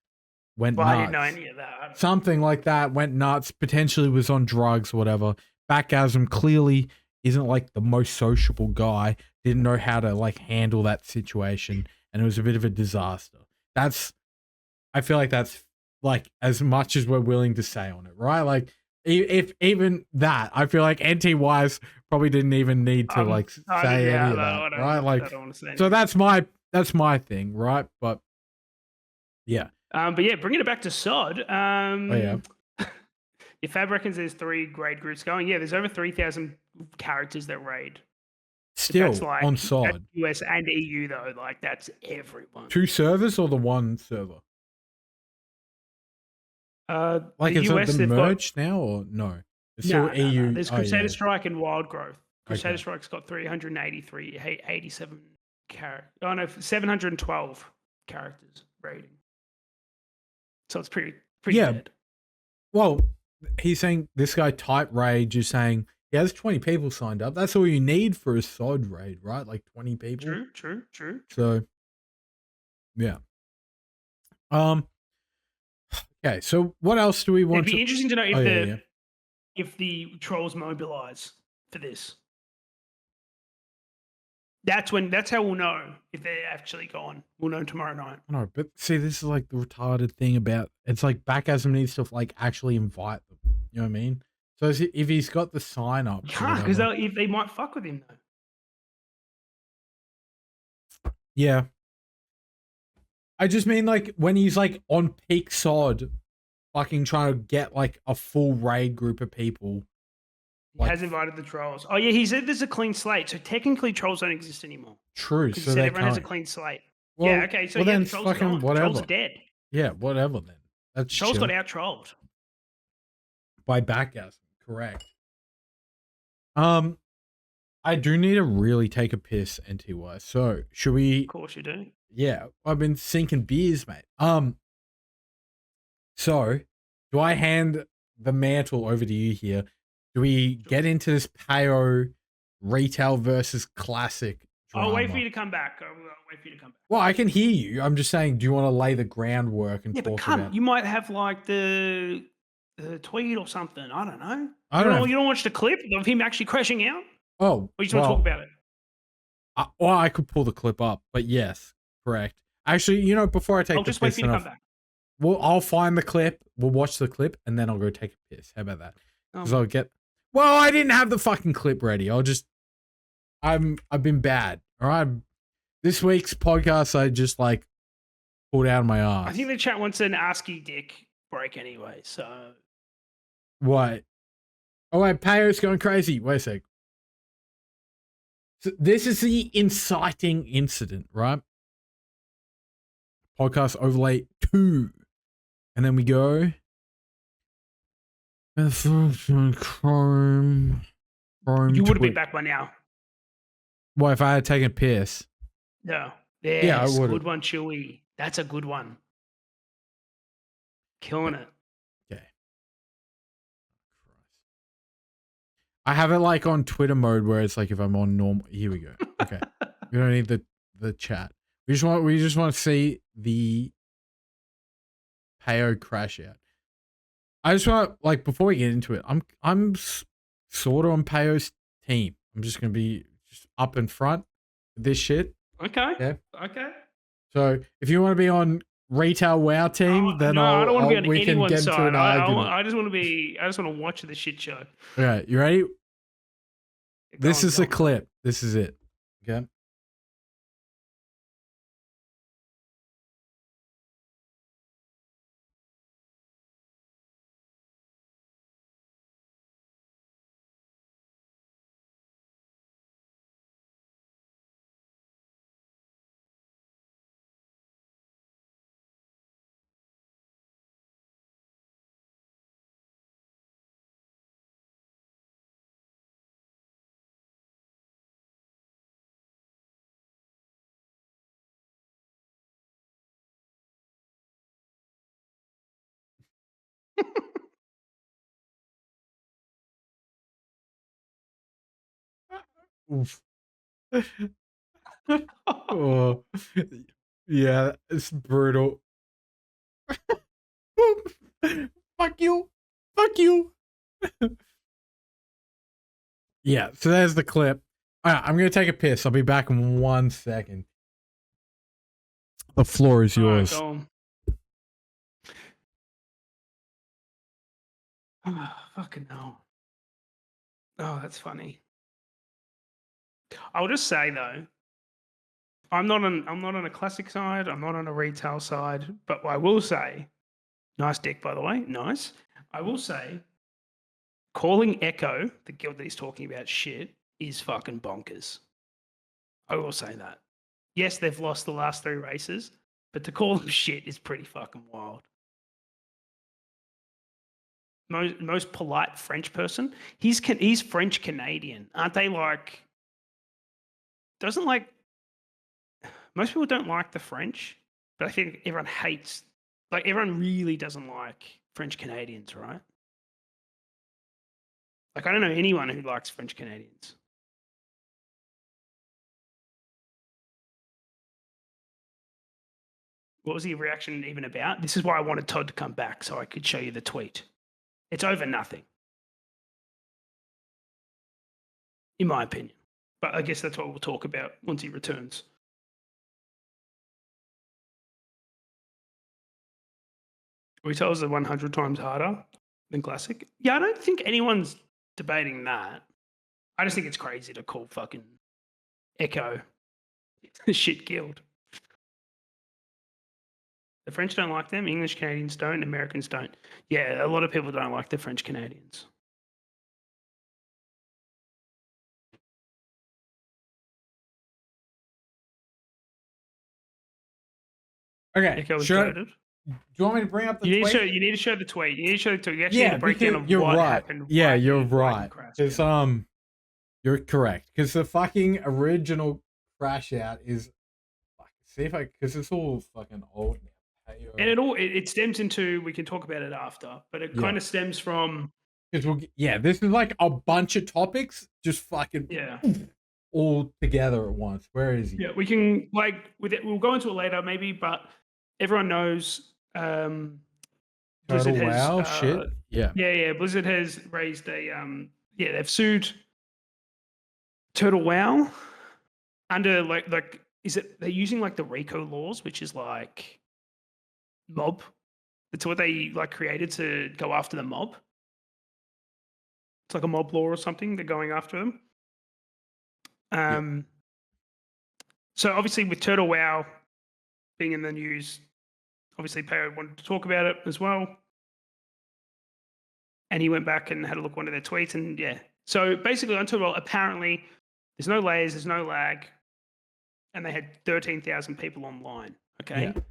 went Well, nuts. I didn't know any of that. Something like that, went nuts, potentially was on drugs, whatever. Backasm clearly isn't like the most sociable guy, didn't know how to like handle that situation, and it was a bit of a disaster. I feel like that's like as much as we're willing to say on it, right? Like If even that, I feel like NTYs probably didn't even need to like say any of that, right? Like, I don't want to say so that's my thing, right? But yeah. But yeah, bringing it back to SOD. Oh yeah. If Fab reckons there's 3 raid groups going, yeah, there's over 3,000 characters that raid. Still That's like on SOD. US and EU though, like that's everyone. 2 servers or the one server? Like, the is US, it the merged now or no? It's still EU. No. There's Crusader yeah. Strike and Wild Growth. Crusader Okay. Strike's got 383, 87 characters. Oh no, 712 characters raiding. So it's pretty dead. Well, he's saying this guy Type Rage is saying he has 20 people signed up. That's all you need for a SOD raid, right? Like 20 people. True. So yeah. Okay, so what else do we want? It'd be interesting to know if the trolls mobilize for this. That's how we'll know if they're actually gone. We'll know tomorrow night. No, but see, this is like the retarded thing about it's like Backasm needs to like actually invite them. You know what I mean? So if he's got the sign up, Because they might fuck with him though. Yeah. I just mean like when he's like on peak SOD, fucking trying to get like a full raid group of people. He has invited the trolls. Oh yeah, he said there's a clean slate, so technically trolls don't exist anymore. True. So he said everyone has a clean slate. Well, yeah, okay. So then the trolls fucking are gone. whatever. Trolls are dead. Yeah, whatever then. That's trolls chill. got out trolled by Backasm, correct. I do need to really take a piss, NTY. So should we? Of course you do. Yeah, I've been sinking beers, mate. So do I hand the mantle over to you here? Do we get into this Payo retail versus classic drama? I'll wait for you to come back. Well, I can hear you. I'm just saying, do you want to lay the groundwork and talk about? You might have like the tweet or something. I don't know. You don't watch the clip of him actually crashing out? Oh, or you just want to talk about it? I could pull the clip up, but yes, correct. Actually, before I take I'll just wait for you to come back. Well, I'll find the clip. We'll watch the clip, and then I'll go take a piss. How about that? Because I'll get. Well, I didn't have the fucking clip ready. I've been bad. All right. This week's podcast, I just like pulled out of my ass. I think the chat wants an ASCII dick break anyway. So. What? Oh wait, Payo's going crazy. Wait a sec. So this is the inciting incident, right? Podcast overlay 2. And then we go. Chrome. You would have been back by now. Well, if I had taken a piss. No. Yes, yeah, I would. Good one, Chewy. That's a good one. Killing it. Okay. I have it like on Twitter mode where it's like if I'm on normal. Here we go. Okay. We don't need the chat. We just want to see the Payo crash out. I just want like before we get into it, I'm sort of on Payo's team. I'm just gonna be just up in front with this shit. Okay. Yeah. Okay. So if you want to be on Retail WoW team, then I don't want to be on we can anyone's get side. into an argument. I just want to watch the shit show. Okay, you ready? This is the clip. This is it. Okay. Oof. Oh, yeah, it's brutal. Fuck you. Fuck you. Yeah, so there's the clip. All right, I'm going to take a piss. I'll be back in 1 second. The floor is yours. Right, Oh, fucking hell. Oh, that's funny. I'll just say though, I'm not on a classic side. I'm not on a retail side. But I will say, nice deck by the way, nice. I will say, calling Echo the guild that he's talking about shit is fucking bonkers. I will say that. Yes, they've lost the last 3 races, but to call them shit is pretty fucking wild. Most polite French person. He's French Canadian, aren't they? Like, doesn't like most people don't like the French, but I think everyone hates. Like, everyone really doesn't like French Canadians, right? Like, I don't know anyone who likes French Canadians. What was the reaction even about? This is why I wanted Todd to come back so I could show you the tweet. It's over nothing, in my opinion. But I guess that's what we'll talk about once he returns. Retails are 100 times harder than Classic. Yeah, I don't think anyone's debating that. I just think it's crazy to call fucking Echo shit guild. The French don't like them, English Canadians don't, Americans don't. Yeah, a lot of people don't like the French Canadians. Okay, Echo was sure. goated. Do you want me to bring up the tweet? You need to show the tweet. You need to show the tweet. You actually need to break down of you're what right. happened. Yeah, you're right. Because you're correct. Because the fucking original crash out is, see if I, because it's all fucking old now. And it stems into, we can talk about it after, but it kind of stems from. Because this is like a bunch of topics, just fucking all together at once. Where is he? Yeah, we can we'll go into it later maybe, but everyone knows Blizzard has shit. Yeah. Blizzard has raised a they've sued Turtle WoW under like is it they're using like the RICO laws, which is like mob. That's what they like created to go after the mob. It's like a mob law or something. They're going after them. So obviously with Turtle WoW being in the news, obviously Payo wanted to talk about it as well. And he went back and had a look at one of their tweets, and so basically on Turtle WoW, apparently there's no layers, there's no lag, and they had 13,000 people online. Okay. Yeah.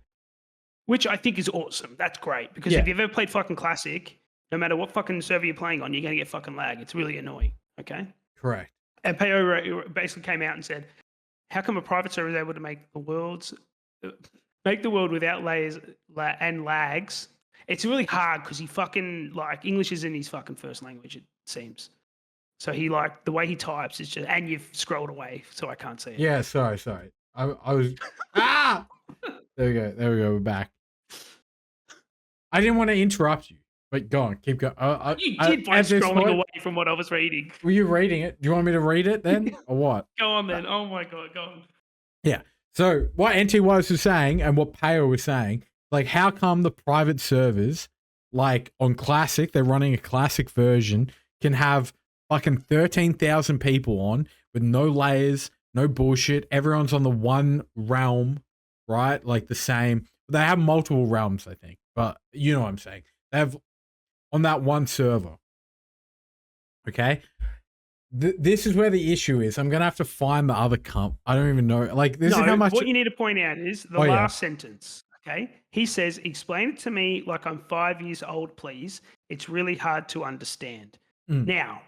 Which I think is awesome. That's great. Because if you've ever played fucking Classic, no matter what fucking server you're playing on, you're going to get fucking lag. It's really annoying. Okay. Correct. And Payo basically came out and said, how come a private server is able to make the world without layers and lags? It's really hard because he fucking, like, English isn't his fucking first language, it seems. So he, like, the way he types is just, and you've scrolled away, so I can't see it. Yeah, sorry. I was, There we go, we're back. I didn't want to interrupt you, but go on, keep going. You did by scrolling away from what I was reading. Were you reading it? Do you want me to read it then, or what? Go on then. Oh my God, go on. Yeah. So what NT was saying and what Payo was saying, like, how come the private servers, like on Classic, they're running a Classic version, can have fucking 13,000 people on with no layers, no bullshit. Everyone's on the one realm, right? Like the same. They have multiple realms, I think, but you know what I'm saying. They have on that one server. Okay. This is where the issue is. I'm going to have to find the other comp. I don't even know. Like, this is how much. What you need to point out is the last sentence. Okay. He says, explain it to me like I'm 5 years old, please. It's really hard to understand. Now,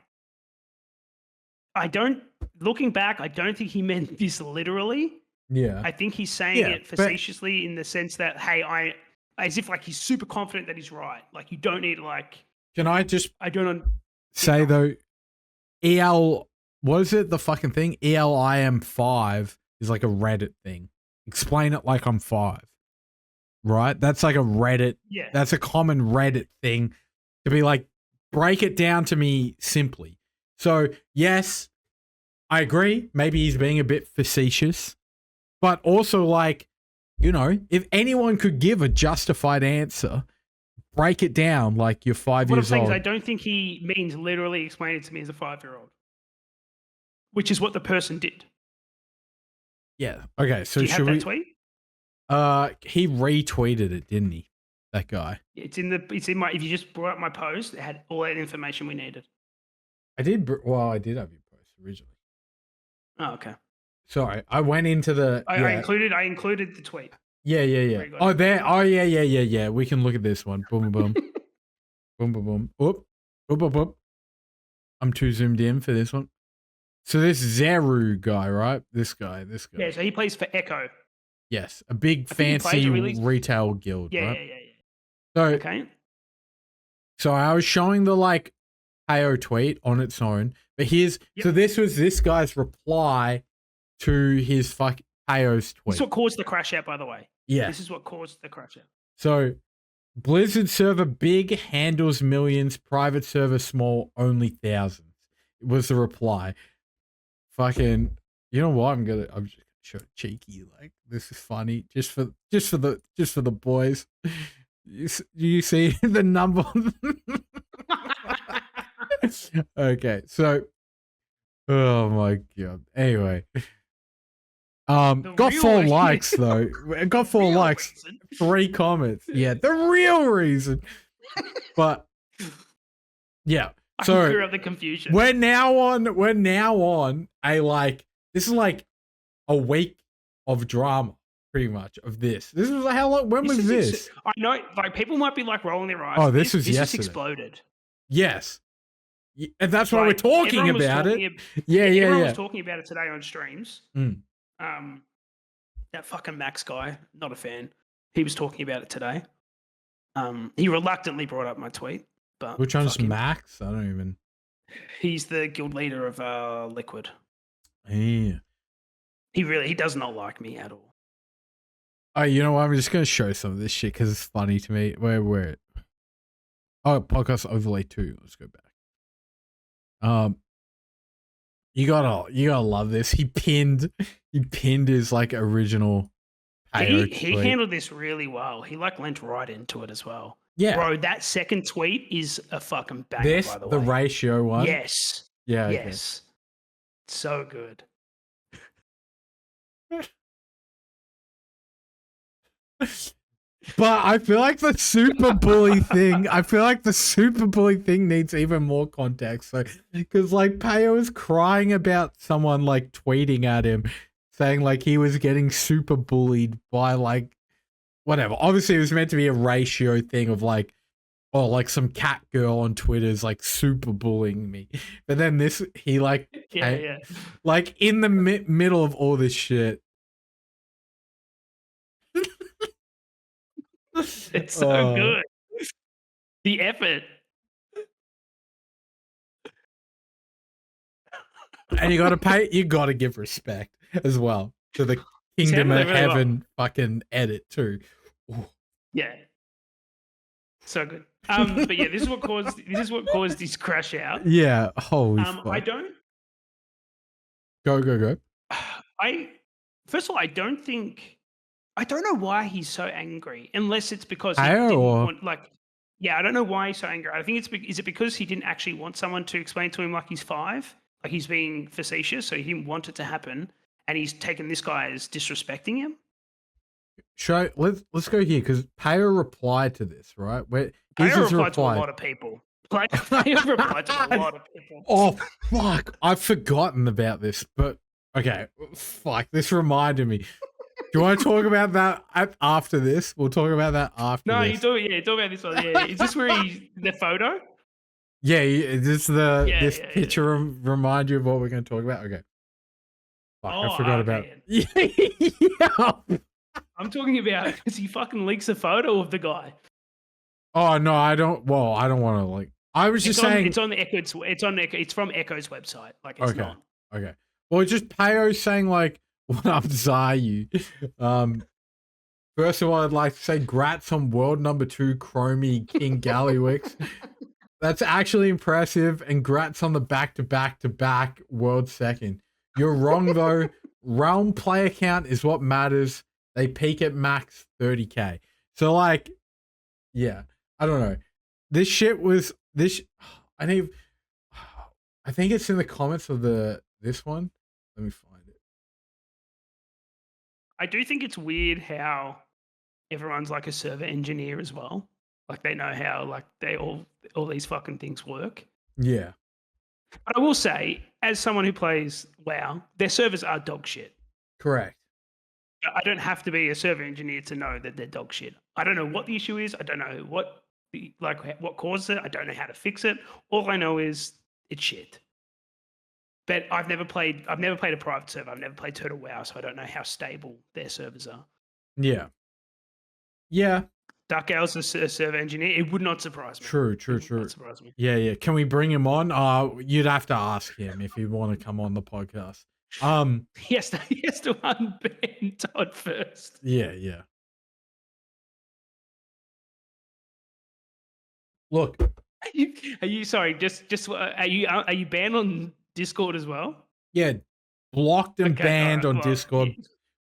looking back, I don't think he meant this literally. Yeah. I think he's saying it facetiously in the sense that, hey, as if like he's super confident that he's right. Like, you don't need to like. Can I just say though, what is it? The fucking thing? ELIM5 is like a Reddit thing. Explain it like I'm 5. Right? That's like a Reddit. Yeah. That's a common Reddit thing to be like, break it down to me simply. So, yes, I agree. Maybe he's being a bit facetious, but also, like, you know, if anyone could give a justified answer, break it down like you're 5 What I'm years saying is old. I don't think he means literally explain it to me as a 5-year-old, which is what the person did. Yeah. Okay. So Do you have that tweet? He retweeted it, didn't he? That guy. It's in my. If you just brought up my post, it had all that information we needed. I did have your post originally. Oh, okay. Sorry, I went into the. I included the tweet. Yeah. Oh, there. Oh, yeah. We can look at this one. Boom, boom, boom, boom, boom. Oop. I'm too zoomed in for this one. So this Zeru guy, right? This guy. Yeah. So he plays for Echo. Yes, a big fancy retail guild, yeah, right? Yeah. So okay. So I was showing the like Payo tweet on its own, but so this was this guy's reply to his Payo's tweet. This is what caused the crash out, by the way. Yeah. This is what caused the crash out. So Blizzard server big, handles millions, private server small, only thousands. Was the reply. You know what? I'm just gonna show it cheeky. Like, this is funny. Just for the boys. You see the number. Okay, so oh my god. Anyway. Got 4 likes though. Got 4 likes. Reason. 3 comments. Yeah, the real reason. But yeah. So I clear up the confusion. We're now on this is like a week of drama, pretty much, of this. This was how long? When was this? I know, like, people might be like rolling their eyes. Oh, this was yesterday. This exploded. Yes. And that's why we're talking about it. Everyone was talking about it today on streams. That fucking Max guy, not a fan. He was talking about it today. He reluctantly brought up my tweet. But which one's Max? I don't even. He's the guild leader of Liquid. Yeah. He does not like me at all. Oh, you know what? I'm just gonna show some of this shit because it's funny to me. Where? Oh, podcast overlay 2. Let's go back. You gotta love this. He pinned his like original. He handled this really well. He like leant right into it as well. Yeah, bro, that second tweet is a fucking banger. By the way, the ratio one. Yes. Yeah. Yes. Okay. So good. But I feel like the super bully thing. Needs even more context. So, because like Payo was crying about someone like tweeting at him, saying like he was getting super bullied by like whatever. Obviously, it was meant to be a ratio thing of like, oh, like some cat girl on Twitter's like super bullying me. But then he like, like in the middle of all this shit. It's so good. The effort. And you gotta give respect as well to the Kingdom of Heaven fucking edit too. Ooh. Yeah. So good. But yeah, this is what caused this crash out. Yeah. Holy fuck. I don't. Go. First of all, I don't know why he's so angry, unless it's because he didn't want, like, I don't know why he's so angry. I think is it because he didn't actually want someone to explain to him like he's 5, like he's being facetious, so he didn't want it to happen, and he's taken this guy as disrespecting him. Let's go here because Payo replied to this, right? Payo replied to a lot of people. Payo replied to a lot of people. Oh fuck! I've forgotten about this, but okay, fuck. This reminded me. Do you want to talk about that after this? We'll talk about that after. No, this. Talk about this one. Yeah, is this where the photo? Yeah, is this picture remind you of what we're going to talk about? Okay. Fuck, I forgot about. Yeah. I'm talking about because he fucking leaks a photo of the guy. Oh no, I don't. Well, I don't want to like. I was just saying it's on the Echo. It's from Echo's website. Like it's not. Okay. Well, just Payo saying like, "What up, Zayu?" First of all, I'd like to say, "Grats on world number 2, Chromie King Gallywix." That's actually impressive, and grats on the back-to-back world second. You're wrong though. Realm player count is what matters. They peak at max 30k. So like, yeah. I don't know. This shit was this. I think. I think it's in the comments of this one. Let me find it. I do think it's weird how everyone's like a server engineer as well. Like they know how like they all these fucking things work. Yeah. But I will say, as someone who plays WoW, their servers are dog shit. Correct. I don't have to be a server engineer to know that they're dog shit. I don't know what the issue is. I don't know what causes it. I don't know how to fix it. All I know is it's shit. But I've never played a private server. I've never played Total WoW, so I don't know how stable their servers are. Yeah. Yeah. Dark Owl's a server engineer. It would not surprise me. True. Not surprise me. Yeah. Can we bring him on? You'd have to ask him if he'd want to come on the podcast. He has to unban Todd first. Yeah. Look. Are you sorry? Just are you banned on Discord as well? Yeah, blocked and banned on Discord,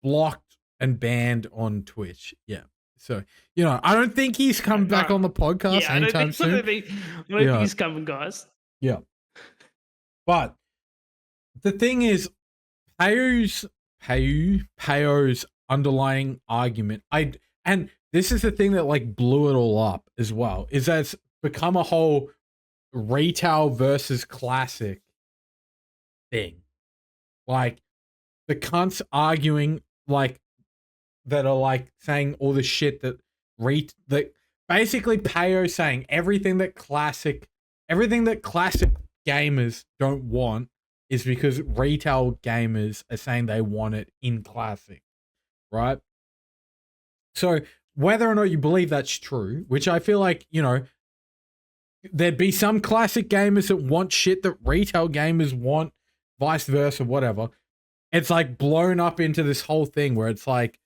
blocked and banned on Twitch. Yeah. So, I don't think he's coming back on the podcast anytime soon. I don't think he's coming, guys. Yeah. But the thing is, Payo's underlying argument, and this is the thing that like blew it all up as well, is that it's become a whole retail versus classic thing. Like the cunts arguing like that are like saying all the shit that basically Payo saying everything that classic gamers don't want is because retail gamers are saying they want it in classic, right? So whether or not you believe that's true, which I feel like, there'd be some classic gamers that want shit that retail gamers want, vice versa, whatever. It's like blown up into this whole thing where it's like,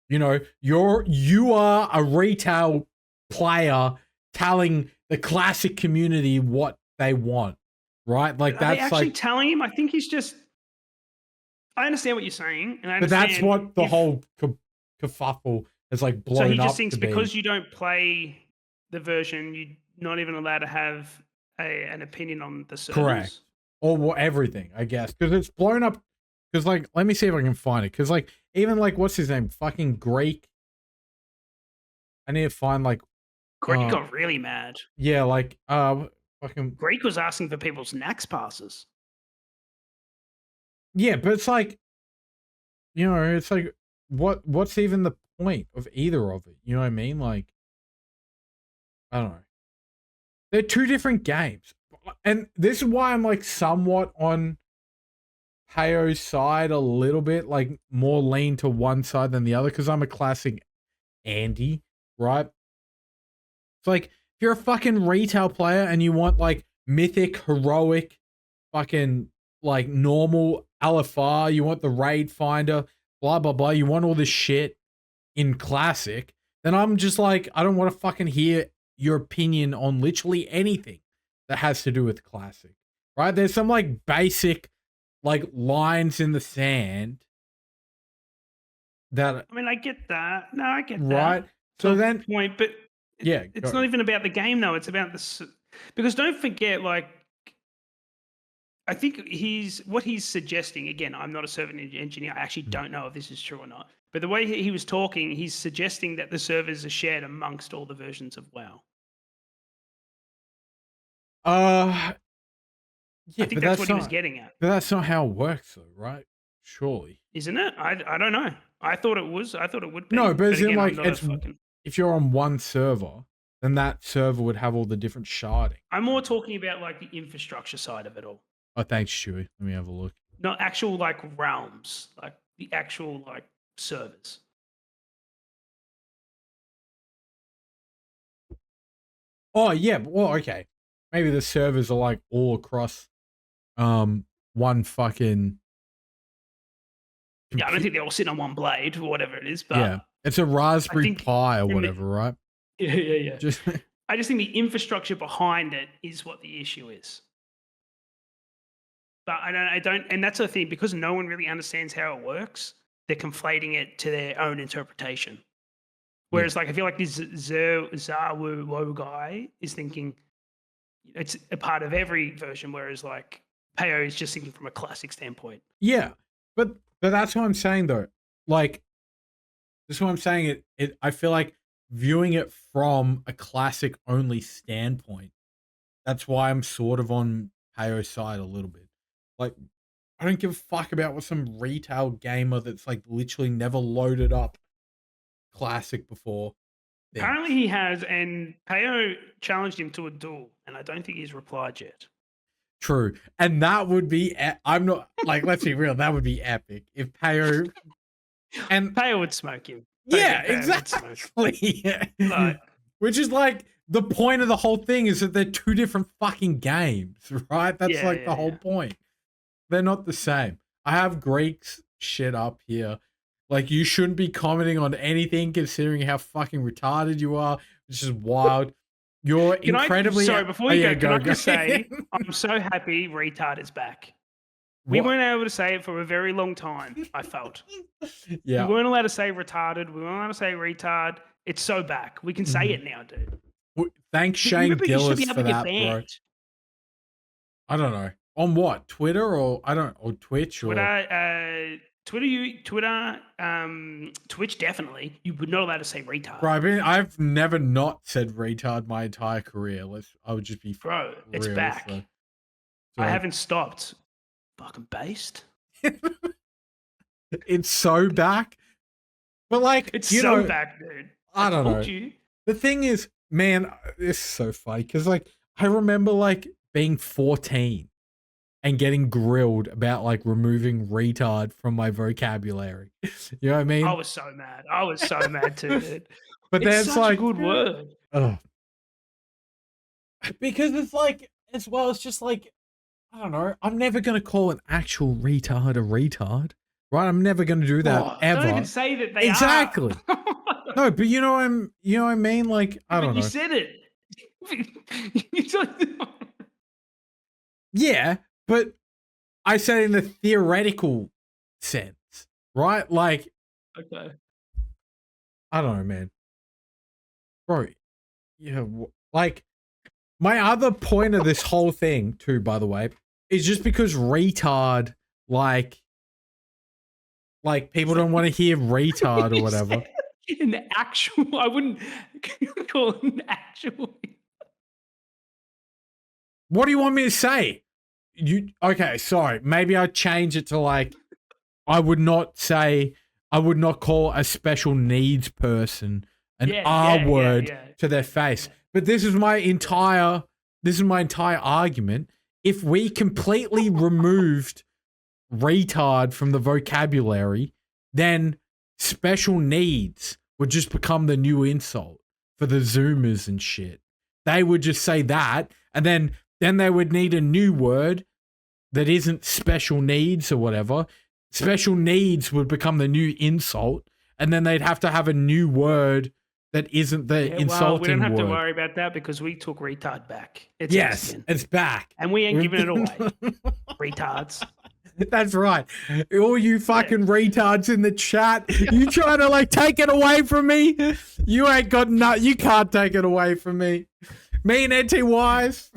you are a retail player telling the classic community what they want, right? Like that's actually telling him. I think he's just. I understand what you're saying, and but that's what the whole kerfuffle is like blown up. So he just thinks because you don't play the version, you're not even allowed to have an opinion on the servers. Correct. Or everything, I guess, because it's blown up. Because like, let me see if I can find it. Because like, even like, what's his name? Fucking Greek. I need to find like. Greek got really mad. Yeah, like fucking. Greek was asking for people's Nax passes. Yeah, but it's like, it's like, what's even the point of either of it? You know what I mean? Like, I don't know. They're two different games, and this is why I'm like somewhat on Payo's side a little bit, like more lean to one side than the other, because I'm a classic Andy, right? It's like, if you're a fucking retail player and you want like mythic, heroic, fucking like normal LFR, you want the raid finder, blah, blah, blah, you want all this shit in classic, then I'm just like, I don't want to fucking hear your opinion on literally anything that has to do with classic, right? There's some like basic like lines in the sand that I get that. No, I get that. Right. So then point, but it's not even about the game though. It's about because don't forget, like, I think what he's suggesting, again, I'm not a server engineer. I actually don't know if this is true or not. But the way he was talking, he's suggesting that the servers are shared amongst all the versions of WoW. Yeah, I think that's what he was getting at. But that's not how it works, though, right? Surely, isn't it? I don't know. I thought it was. I thought it would be. No, but again, like if you're on one server, then that server would have all the different sharding. I'm more talking about like the infrastructure side of it all. Oh, thanks, Chewy. Let me have a look. Not actual like realms, like the actual like servers. Oh yeah, well, okay. Maybe the servers are like all across one fucking. Yeah, I don't think they're all sitting on one blade or whatever it is, but yeah, it's a Raspberry Pi or whatever, right? Yeah. I just think the infrastructure behind it is what the issue is. But I don't, and that's the thing, because no one really understands how it works. They're conflating it to their own interpretation. Whereas, like, I feel like this Zawu guy is thinking it's a part of every version, whereas, like, Peo is just thinking from a classic standpoint. Yeah, but that's what I'm saying, though. Like, this is what I'm saying. I feel like viewing it from a classic-only standpoint, that's why I'm sort of on Peo's side a little bit. Like, I don't give a fuck about what some retail gamer that's, like, literally never loaded up Classic before. Apparently he has, and Peo challenged him to a duel, and I don't think he's replied yet. True. And that would be, I'm not, like, let's be real, that would be epic. If Peo... And Peo would smoke him. Yeah, exactly. Like, which is, like, the point of the whole thing is that they're two different fucking games, right? That's the whole point. They're not the same. I have Greek's shit up here. Like, you shouldn't be commenting on anything considering how fucking retarded you are, which is wild. You're incredibly... Sorry, before you go, can I just say, I'm so happy retard is back. We weren't able to say it for a very long time, I felt. Yeah. We weren't allowed to say retarded. We weren't allowed to say retard. It's so back. We can say it now, dude. Thanks, Shane Gillis, for that, bro. I don't know. On what? Twitter or Twitch or... Twitter, Twitch, definitely. You were not allowed to say retard. Bro, I mean, I've never not said retard my entire career. I would just be... Bro, it's back. So I haven't stopped. Fucking based. It's so back. But, like, it's so back, dude. I don't know. The thing is, man, this is so funny because, like, I remember, like, being 14 and getting grilled about, like, removing retard from my vocabulary. You know what I mean? I was so mad. I was so mad too, dude. But it's such like a good word. Oh. Because it's like, as well, it's just like, I don't know. I'm never going to call an actual retard a retard. Right? I'm never going to do that ever. Don't even say that they exactly. No, but you know what I mean? Like, I don't know. You said it. Yeah, but I said it in the theoretical sense, right? Like, okay. I don't know, man. Bro, yeah, like, my other point of this whole thing, too, by the way, is just because retard, like people don't want to hear retard or whatever. An actual, I wouldn't call it an actual. What do you want me to say? Okay, sorry. Maybe I'd change it to, like, I would not call a special needs person an R word to their face. But this is my entire argument. If we completely removed retard from the vocabulary, then special needs would just become the new insult for the Zoomers and shit. They would just say that, and then they would need a new word that isn't special needs or whatever. Special needs would become the new insult, and then they'd have to have a new word that isn't the insulting word. We don't have to worry about that because we took retard back. It's back. And we ain't giving it away. Retards. That's right. All you fucking retards in the chat, you trying to, like, take it away from me? You ain't got you can't take it away from me. Me and NT Wise,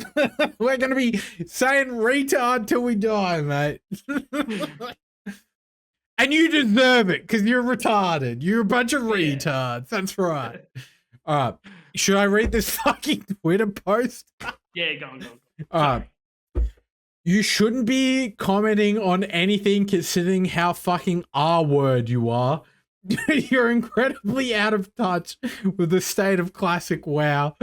we're going to be saying retard till we die, mate. And you deserve it because you're retarded. You're a bunch of retards. That's right. All right. Should I read this fucking Twitter post? Yeah, go on. All right. You shouldn't be commenting on anything considering how fucking R-word you are. You're incredibly out of touch with the state of classic WoW.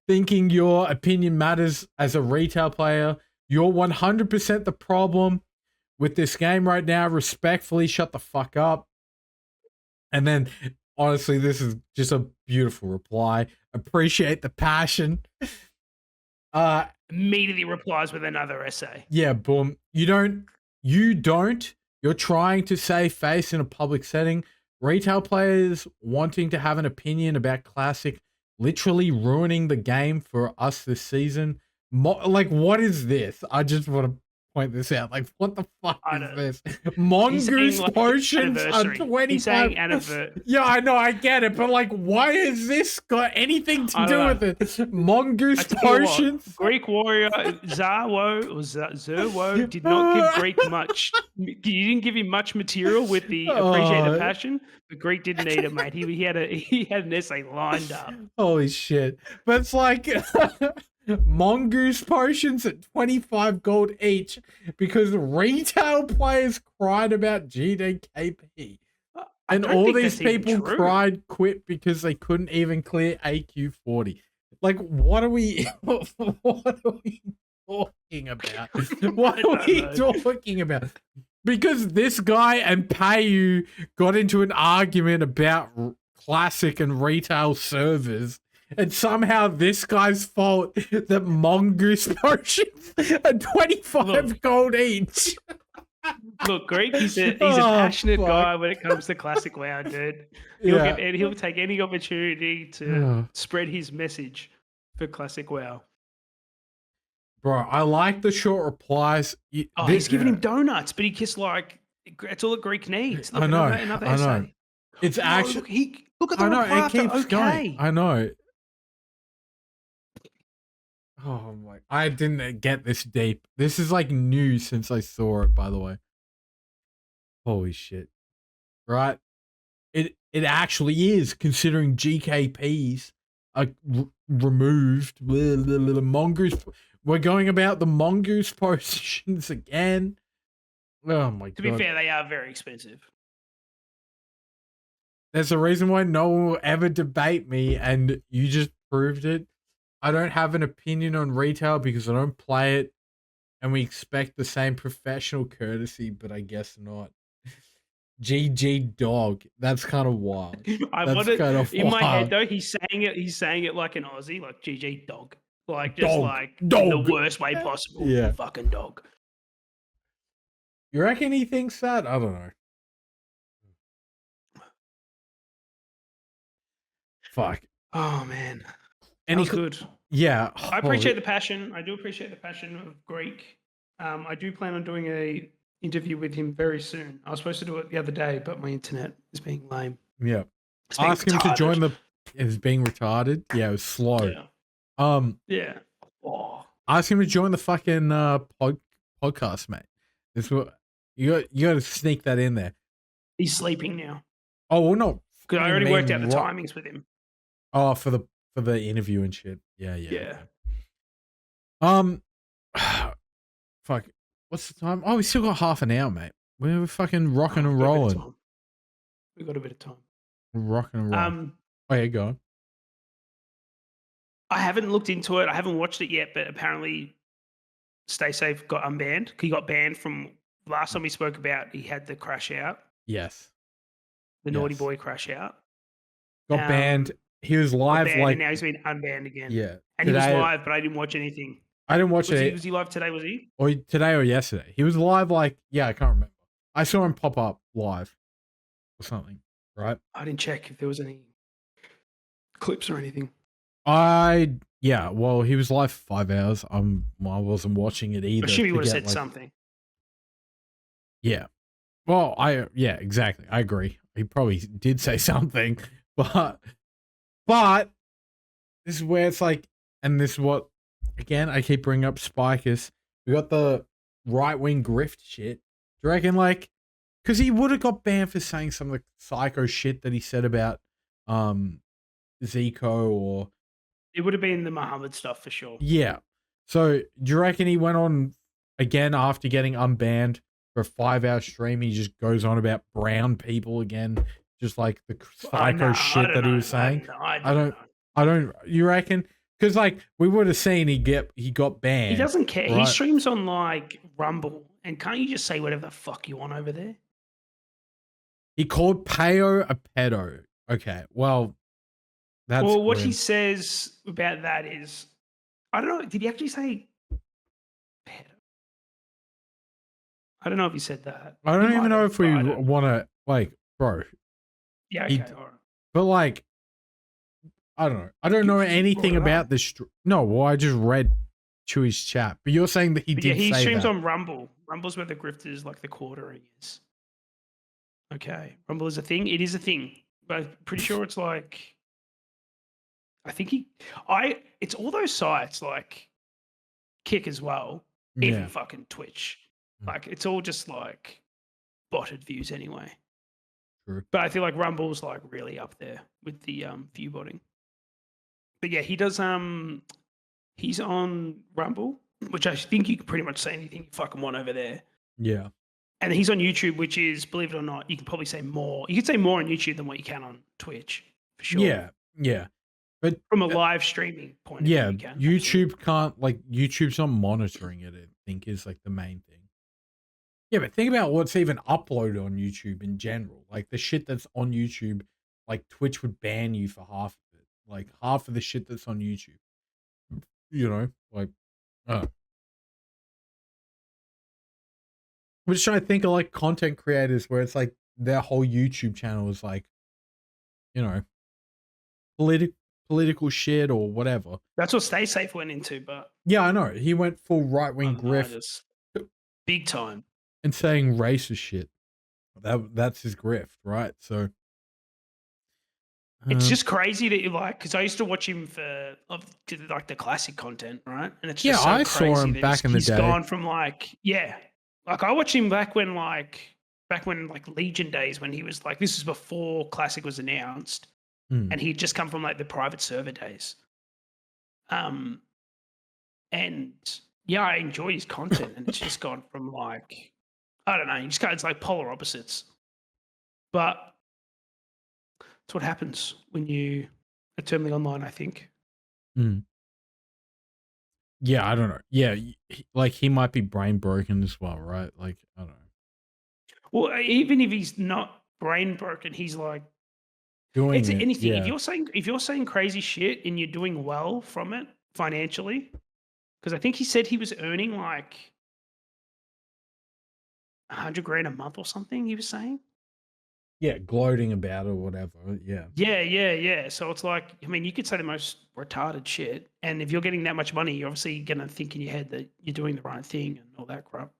Thinking your opinion matters as a retail player. You're 100% the problem with this game right now. Respectfully, shut the fuck up. And then, honestly, this is just a beautiful reply. Appreciate the passion. Immediately replies with another essay. Yeah, boom. You're trying to save face in a public setting. Retail players wanting to have an opinion about Classic literally ruining the game for us this season. Like, what is this? I just want to point this out. Like, what the fuck I is don't- this? Mongoose like, potions are anniversary. 25. He's saying anniversary. Yeah, I know, I get it, but like, why has this got anything to do with it? Mongoose potions? Greek warrior Zerwo did not give Greek much. You didn't give him much material with the appreciate the passion. But Greek didn't need it, mate. He had an essay lined up. Holy shit! But it's like mongoose potions at 25 gold each because retail players cried about GDKP. And all these people cried quit because they couldn't even clear AQ40. Like, what are we talking about? What are we talking about? Because this guy and Payu got into an argument about classic and retail servers, and somehow this guy's fault that mongoose potions are 25 gold each. Look, Greek, he's a passionate guy when it comes to classic WoW, dude. He'll take any opportunity to spread his message for classic WoW. Bro, I like the short replies. He's giving him donuts, but he just like, it's all that Greek needs. Look, I know. Another I know. essay. It's actually. Look at the reply. It keeps going. I know. Oh my! I didn't get this deep. This is like new since I saw it. By the way, holy shit! Right? It actually is, considering GKPs are removed. The mongoose. We're going about the mongoose potions again. Oh my god! To be fair, they are very expensive. There's a reason why no one will ever debate me, and you just proved it. I don't have an opinion on retail because I don't play it, and we expect the same professional courtesy, but I guess not. GG dog. That's kind of wild. In my head though, he's saying it like an Aussie, like GG dog. Like just dog. The worst way possible. Yeah. Fucking dog. You reckon he thinks that? I don't know. Fuck. Oh man. That was good. Yeah. I appreciate the passion. I do appreciate the passion of Greek. I do plan on doing a interview with him very soon. I was supposed to do it the other day, but my internet is being lame. Yeah. Ask him to join is being retarded. Yeah, it was slow. Yeah. Yeah. Oh. Ask him to join the fucking podcast, mate. This what you got to sneak that in there. He's sleeping now. Oh well, no. Because I already worked out the timings with him. Oh, for the interview and shit. Yeah. Fuck. What's the time? Oh, we still got half an hour, mate. We're fucking rocking and rolling. We got a bit of time. Rocking and rolling. Oh yeah, go on. I haven't looked into it. I haven't watched it yet, but apparently Stay Safe got unbanned. He got banned from last time we spoke about. He had the crash out. Yes. The naughty boy crash out. Got banned. He was live and now he's been unbanned again. Yeah. And today, he was live, but I didn't watch anything. I didn't watch it. Was he live today, was he? Or today or yesterday. He was live I can't remember. I saw him pop up live or something, right? I didn't check if there was any clips or anything. Well, he was live for 5 hours. I wasn't watching it either. I assume he would have said something. Yeah. Well, exactly. I agree. He probably did say something, but this is where it's like, and this is what, again, I keep bringing up Spikers. We got the right-wing grift shit. Do you reckon, like, because he would have got banned for saying some of the psycho shit that he said about Zico or... It would have been the Muhammad stuff for sure. Yeah. So, do you reckon he went on again after getting unbanned for a 5-hour stream? He just goes on about brown people again, just like the psycho shit that he was saying. I don't. You reckon? Because like we would have seen he got banned. He doesn't care. Right? He streams on like Rumble, and can't you just say whatever the fuck you want over there? He called Payo a pedo. Okay, well. Well, what he says about that is, I don't know. Did he actually say pedo? I don't know if he said that. I don't even know if we want to, like, bro. Yeah, okay, all right. But, like, I don't know. I don't know anything about this. No, well, I just read Chewie's chat. But you're saying that he But yeah, did he say streams that. on Rumble. Rumble's where the grifters like the quartering is. Okay, Rumble is a thing. It is a thing, but I'm pretty sure it's like. I think it's all those sites like Kick as well, even Yeah. fucking Twitch. Mm. Like it's all just like botted views anyway. True. But I feel like Rumble's like really up there with the view botting. But yeah, he does he's on Rumble, which I think you can pretty much say anything you fucking want over there. Yeah. And he's on YouTube, which is, believe it or not, you can probably say more. You can say more on YouTube than what you can on Twitch, for sure. Yeah. Yeah. But from a live streaming point of view, you can. YouTube can't, like, YouTube's not monitoring it, I think, is like the main thing. Yeah, but think about what's even uploaded on YouTube in general. Like the shit that's on YouTube, like Twitch would ban you for half of it. Like half of the shit that's on YouTube. You know, like, we're just trying to think of like content creators where it's like their whole YouTube channel is like, you know, political shit or whatever. That's what Stay Safe went into, but yeah, I know. He went full right-wing grift. Big time. And saying racist shit. That's his grift, right? So it's just crazy that you like, because I used to watch him for like the classic content, right? And it's just I saw him back in the day. He's gone from like I watched him back when like Legion days, when he was like, this was before Classic was announced, and he'd just come from like the private server days. And yeah, I enjoy his content, and it's just gone from like, I don't know, it's like polar opposites. But that's what happens when you are terminally online, I think. Yeah, I don't know. Yeah, like he might be brain broken as well, right? Like, I don't know. Well, even if he's not brain broken, he's like doing it's anything. Yeah. If you're saying crazy shit and you're doing well from it financially, because I think he said he was earning like $100,000 a month or something. He was saying. Yeah, gloating about it or whatever. Yeah. Yeah. So it's like, I mean, you could say the most retarded shit, and if you're getting that much money, you're obviously gonna think in your head that you're doing the right thing and all that crap.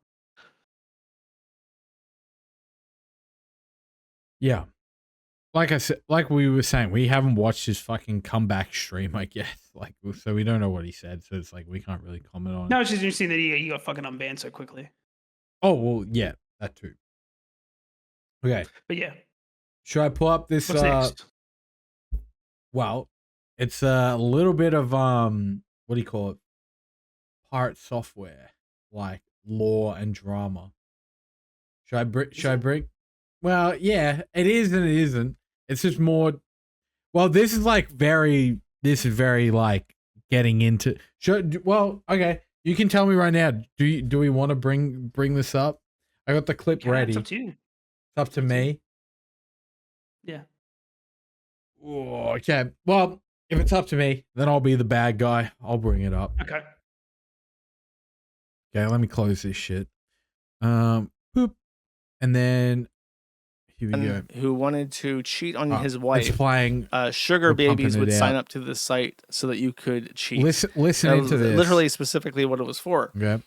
Yeah. Like I said, like we were saying, we haven't watched his fucking comeback stream, I guess. Like, so we don't know what he said. So it's like we can't really comment on it. No, it's just interesting that he got fucking unbanned so quickly. Oh, well, yeah, that too. Okay. But yeah. Should I pull up this? What's next? Well, it's a little bit of what do you call it? Part software, like lore and drama. Should I bring? Well, yeah, it is and it isn't. It's just more. Well, this is very like getting into. Well, okay, you can tell me right now. Do we want to bring this up? I got the clip ready. It's up to you. It's up to me. Yeah. Oh, okay. Well, if it's up to me, then I'll be the bad guy. I'll bring it up. Okay. Okay, let me close this shit. Boop. And then here we go. Who wanted to cheat on his wife? It's playing. Sugar babies would sign up to the site so that you could cheat. Listen into this. Literally, specifically, what it was for. Okay.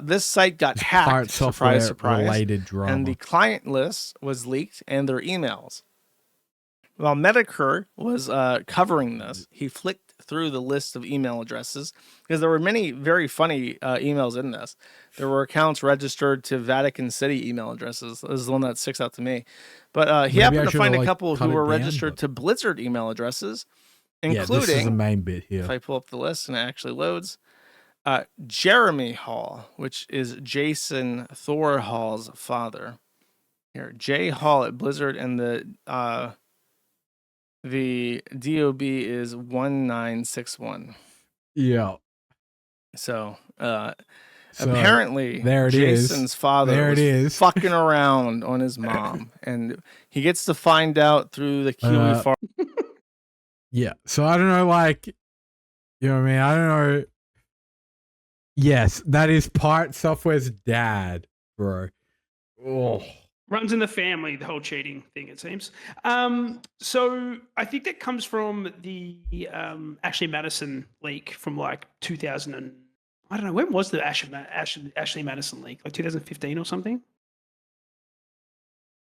This site got hacked. Surprise! Related drama. And the client list was leaked, and their emails. While Medicare was covering this, he flicked through the list of email addresses because there were many very funny emails in this. There were accounts registered to Vatican City email addresses. This is the one that sticks out to me. But he happened to find a couple who were registered to Blizzard email addresses, including, this is the main bit here. If I pull up the list and it actually loads, Jeremy Hall, which is Jason Thor Hall's father. Here, J Hall at Blizzard, and the DOB is 1961. Yeah. So apparently there it Jason's is. father was fucking around on his mom, and he gets to find out through the Kiwi farm. Yeah. So I don't know, like, you know what I mean? I don't know. Yes, that is Part Software's dad, bro. Oh. Runs in the family, the whole cheating thing, it seems. So I think that comes from the Ashley Madison leak from like 2000 and I don't know, when was the Ashley Madison leak? Like 2015 or something?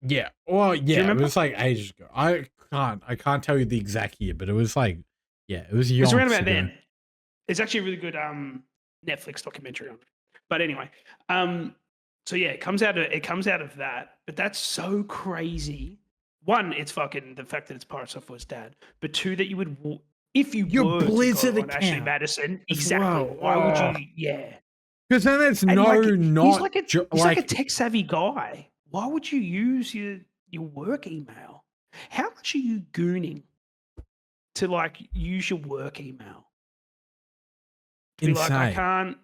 Yeah. Well, yeah, it remember? was like ages ago. I can't tell you the exact year, but it was like, yeah, it was It was around yonks about ago. then. It's actually a really good Netflix documentary on it. But anyway, so yeah, it comes out of that. But that's so crazy. One, it's fucking the fact that it's Pirate Software's dad. But two, that you would, if you Your were Blizzard to go on Ashley account Madison, as exactly. well. Why would Oh. you? Yeah. Because then it's And no, like, he's not like a tech savvy guy. Why would you use your work email? How much are you gooning to like use your work email? To be like, I insane. can't.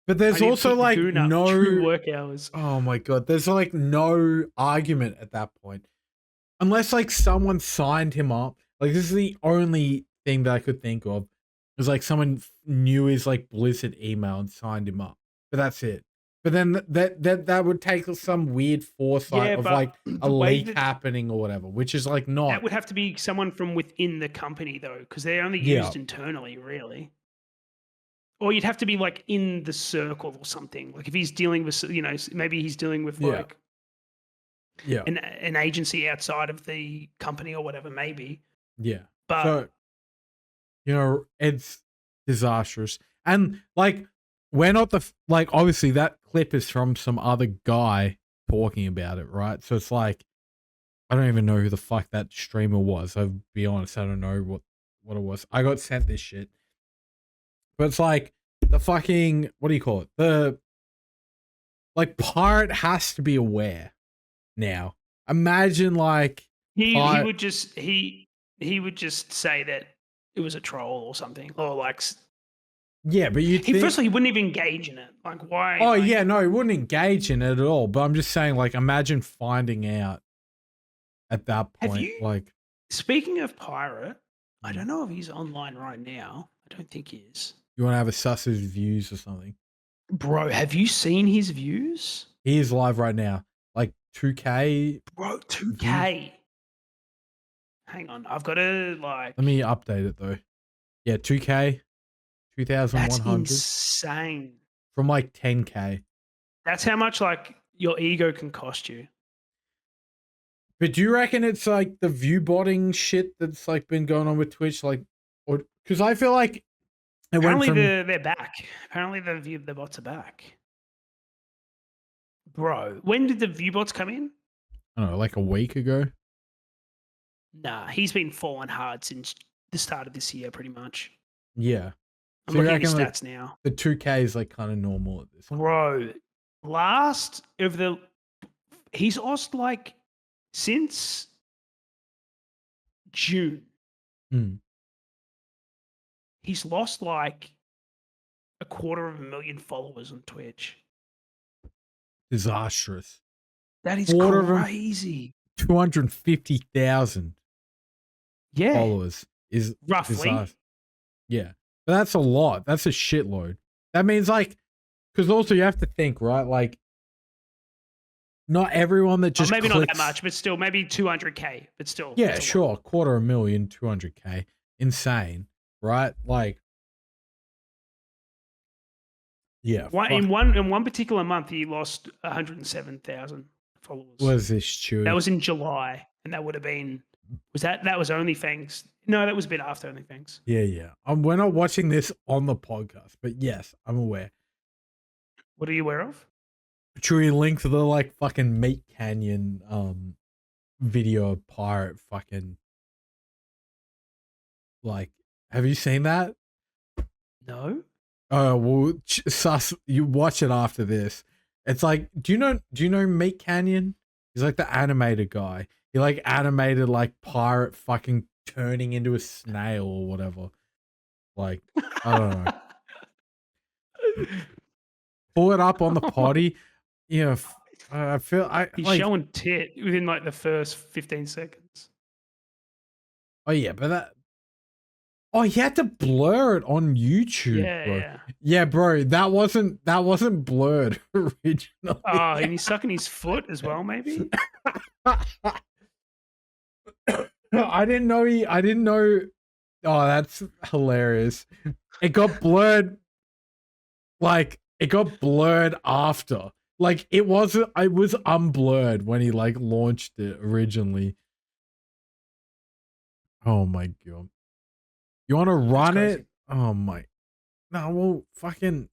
But I there's need to also keep the like goon up no true work hours. Oh my god, there's like no argument at that point. Unless like someone signed him up. Like this is the only thing that I could think of. It was like someone knew his like Blizzard email and signed him up. But that's it. But then that would take some weird foresight of but like a the way leak happening or whatever, which is like not. that would have to be someone from within the company though, because they're only Yeah. used internally, really. Or you'd have to be like in the circle or something. Like if he's dealing with, maybe he's dealing with like Yeah. an agency outside of the company or whatever, maybe. Yeah. But So, it's disastrous. And like, we're not like, obviously that clip is from some other guy talking about it, right? So it's like, I don't even know who the fuck that streamer was. I'll be honest, I don't know what it was. I got sent this shit. But it's like, the fucking, what do you call it? The, like, pirate has to be aware now. Imagine like, he would just say that it was a troll or something, or like. Yeah, but you think... First of all, he wouldn't even engage in it. Like, why? Oh, yeah, no, he wouldn't engage in it at all. But I'm just saying, like, imagine finding out at that point. Speaking of pirate, I don't know if he's online right now. I don't think he is. You want to have a suss his views or something? Bro, have you seen his views? He is live right now. Like 2K. Bro, 2K. Views. Hang on, I've got to like. Let me update it though. Yeah, 2K, 2,100. That's insane. From like 10K. That's how much like your ego can cost you. But do you reckon it's like the view botting shit that's like been going on with Twitch, like, or because I feel like apparently they're back. Apparently the bots are back. Bro, when did the view bots come in? I don't know, like a week ago. Nah, he's been falling hard since the start of this year, pretty much. Yeah. I'm looking at his stats now. The 2K is like kind of normal at this point. Bro, he's lost like since June. He's lost like 250,000 followers on Twitch. Disastrous. That is crazy. 250,000 followers is roughly disastrous. Yeah, but that's a lot. That's a shitload. That means like, because also you have to think, right? Like, not everyone that just maybe clicks... not that much, but still maybe 200K, but still. Yeah, sure, 250,000, 200K, insane, right? Like, yeah. In one particular month, he lost 107,000 followers. Was this true? That was in July, and that would have been. That was OnlyFans? No, that was a bit after OnlyFans. Yeah. We're not watching this on the podcast, but yes, I'm aware. What are you aware of? Should we link to the like fucking Meat Canyon video of pirate fucking like? Have you seen that? No. Oh well, sus. You watch it after this. It's like, do you know Meat Canyon? He's like the animator guy. He like animated like pirate fucking turning into a snail or whatever. Like, I don't know. Pull it up on the potty. Yeah, I feel he's like, showing tit within like the first 15 seconds. Oh yeah, but that. Oh, he had to blur it on YouTube. Yeah, bro. That wasn't blurred originally. Oh, and he's sucking his foot as well, maybe. I didn't know. Oh, that's hilarious. It got blurred. like it got blurred after. Like it was unblurred when he like launched it originally. Oh my god. You want to run it? Oh my. No, well, fucking.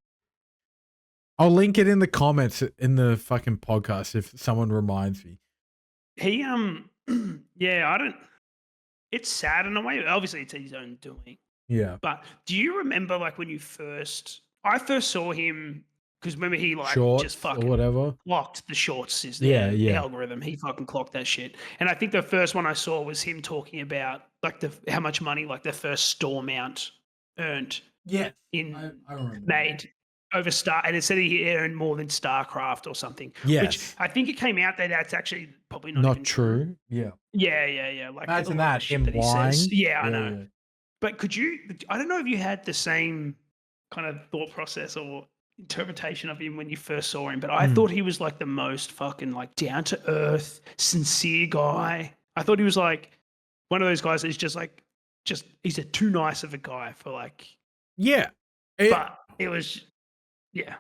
I'll link it in the comments in the fucking podcast if someone reminds me. He yeah, I don't. It's sad in a way. Obviously, it's his own doing. Yeah. But do you remember like when I first saw him because remember he like Shorts just fucking or whatever. clocked the shorts is Yeah, the yeah. algorithm. He fucking clocked that shit. And I think the first one I saw was him talking about like how much money like the first store mount earned. Yeah. In I remember. Made over Star, and it said he earned more than StarCraft or something. Yes. Which I think it came out that that's actually probably not even true. Yeah. Yeah. Like imagine that him that lying. Yeah, I know. Yeah. But I don't know if you had the same kind of thought process or interpretation of him when you first saw him, but I thought he was like the most fucking like down to earth, sincere guy. I thought he was like one of those guys that's just he's a too nice of a guy for like. Yeah. But it was, yeah.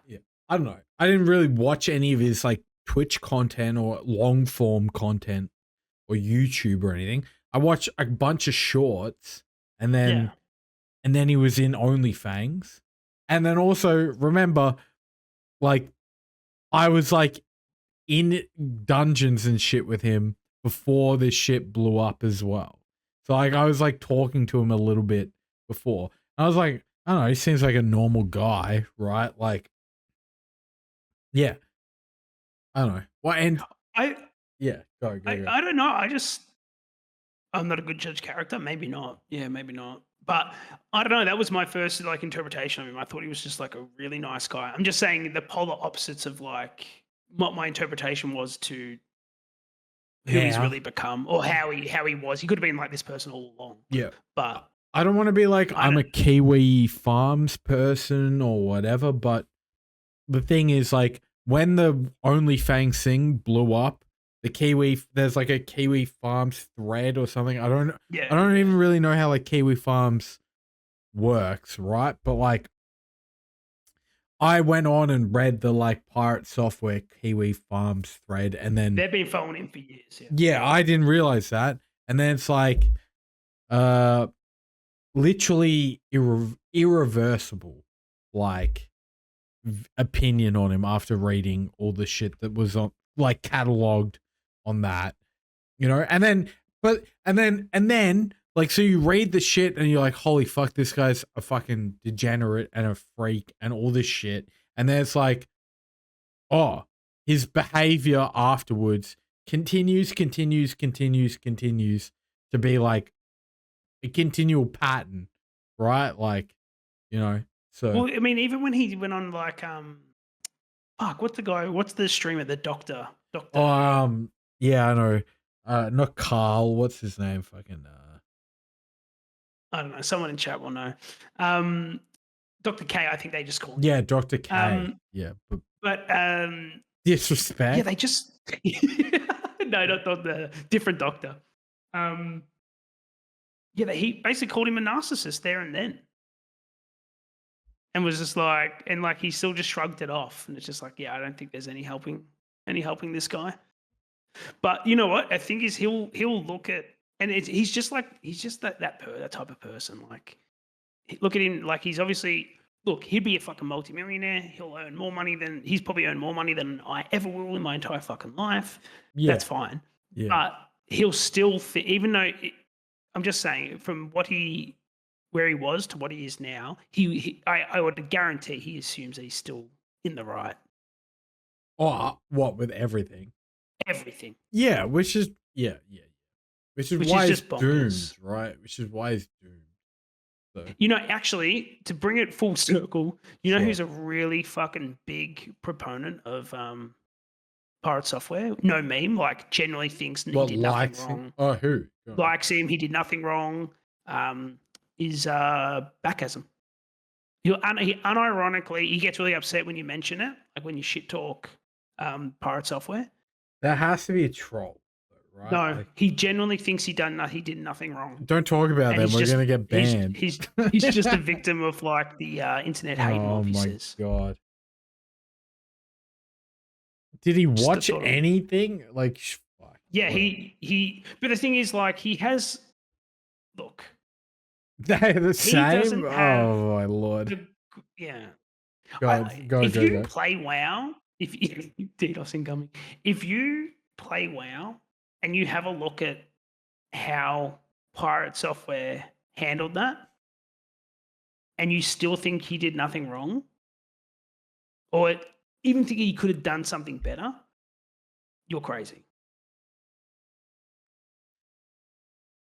I don't know. I didn't really watch any of his like Twitch content or long form content or YouTube or anything. I watched a bunch of shorts and then he was in OnlyFans. And then also remember, like, I was like in dungeons and shit with him before this shit blew up as well. So like I was like talking to him a little bit before. I was like, I don't know, he seems like a normal guy, right? Like, yeah. I don't know. Well, and go. I don't know. I'm not a good judge character. Maybe not. Yeah, maybe not. But I don't know. That was my first like interpretation of him. I thought he was just like a really nice guy. I'm just saying the polar opposites of like what my interpretation was to who he's really become or how he was. He could have been like this person all along. Yeah. But I don't want to be like I'm a Kiwi Farms person or whatever, but the thing is like when the OnlyFans thing blew up, there's like a Kiwi Farms thread or something. I don't even really know how like Kiwi Farms works, right? But like I went on and read the like Pirate Software Kiwi Farms thread and then they've been following him for years. Yeah, I didn't realize that. And then it's like literally irreversible like opinion on him after reading all the shit that was on like cataloged on that, you know. And then like so you read the shit and you're like, holy fuck, this guy's a fucking degenerate and a freak and all this shit. And then it's like, oh, his behavior afterwards continues to be like a continual pattern, right? Like, you know. So well, I mean, even when he went on like what's the streamer, the doctor? Yeah, I know. Not Carl, what's his name? Fucking I don't know, someone in chat will know. Dr. K, I think they just called him. Yeah, Dr. K. Yeah. But disrespect. Yeah, they just no, not the different doctor. Yeah, he basically called him a narcissist there and then. And was just like, and like he still just shrugged it off. And it's just like, yeah, I don't think there's any helping this guy. But you know what? I think is he'll look at, and he's just that type of person. Like, look at him, like he's obviously, he'd be a fucking multimillionaire. He'll earn more money he's probably earned more money than I ever will in my entire fucking life. Yeah. That's fine. Yeah. But he'll still even though I'm just saying from where he was to what he is now, I would guarantee he assumes that he's still in the right. Oh, what with everything? Everything. Yeah, which is which is why he's doomed, right? Which is why he's doomed. So. You know, actually, to bring it full circle, you know who's a really fucking big proponent of Pirate Software? No meme, like generally thinks he did nothing wrong. Oh, who? Likes him, he did nothing wrong. Is Backasm. He unironically, he gets really upset when you mention it, like when you shit talk Pirate Software. That has to be a troll, right? No, Like, he genuinely thinks he did nothing wrong. don't talk about them. We're gonna get banned. He's just a victim of like the internet hate Oh mob. He my says. god! Did he watch anything? Like, fuck. Yeah, he. But the thing is, like, he has. Look, They're the same. Doesn't have oh my lord! Yeah. Go. If you play WoW, if DDoS incoming, if you play WoW and you have a look at how Pirate Software handled that, and you still think he did nothing wrong, or even think he could have done something better, you're crazy.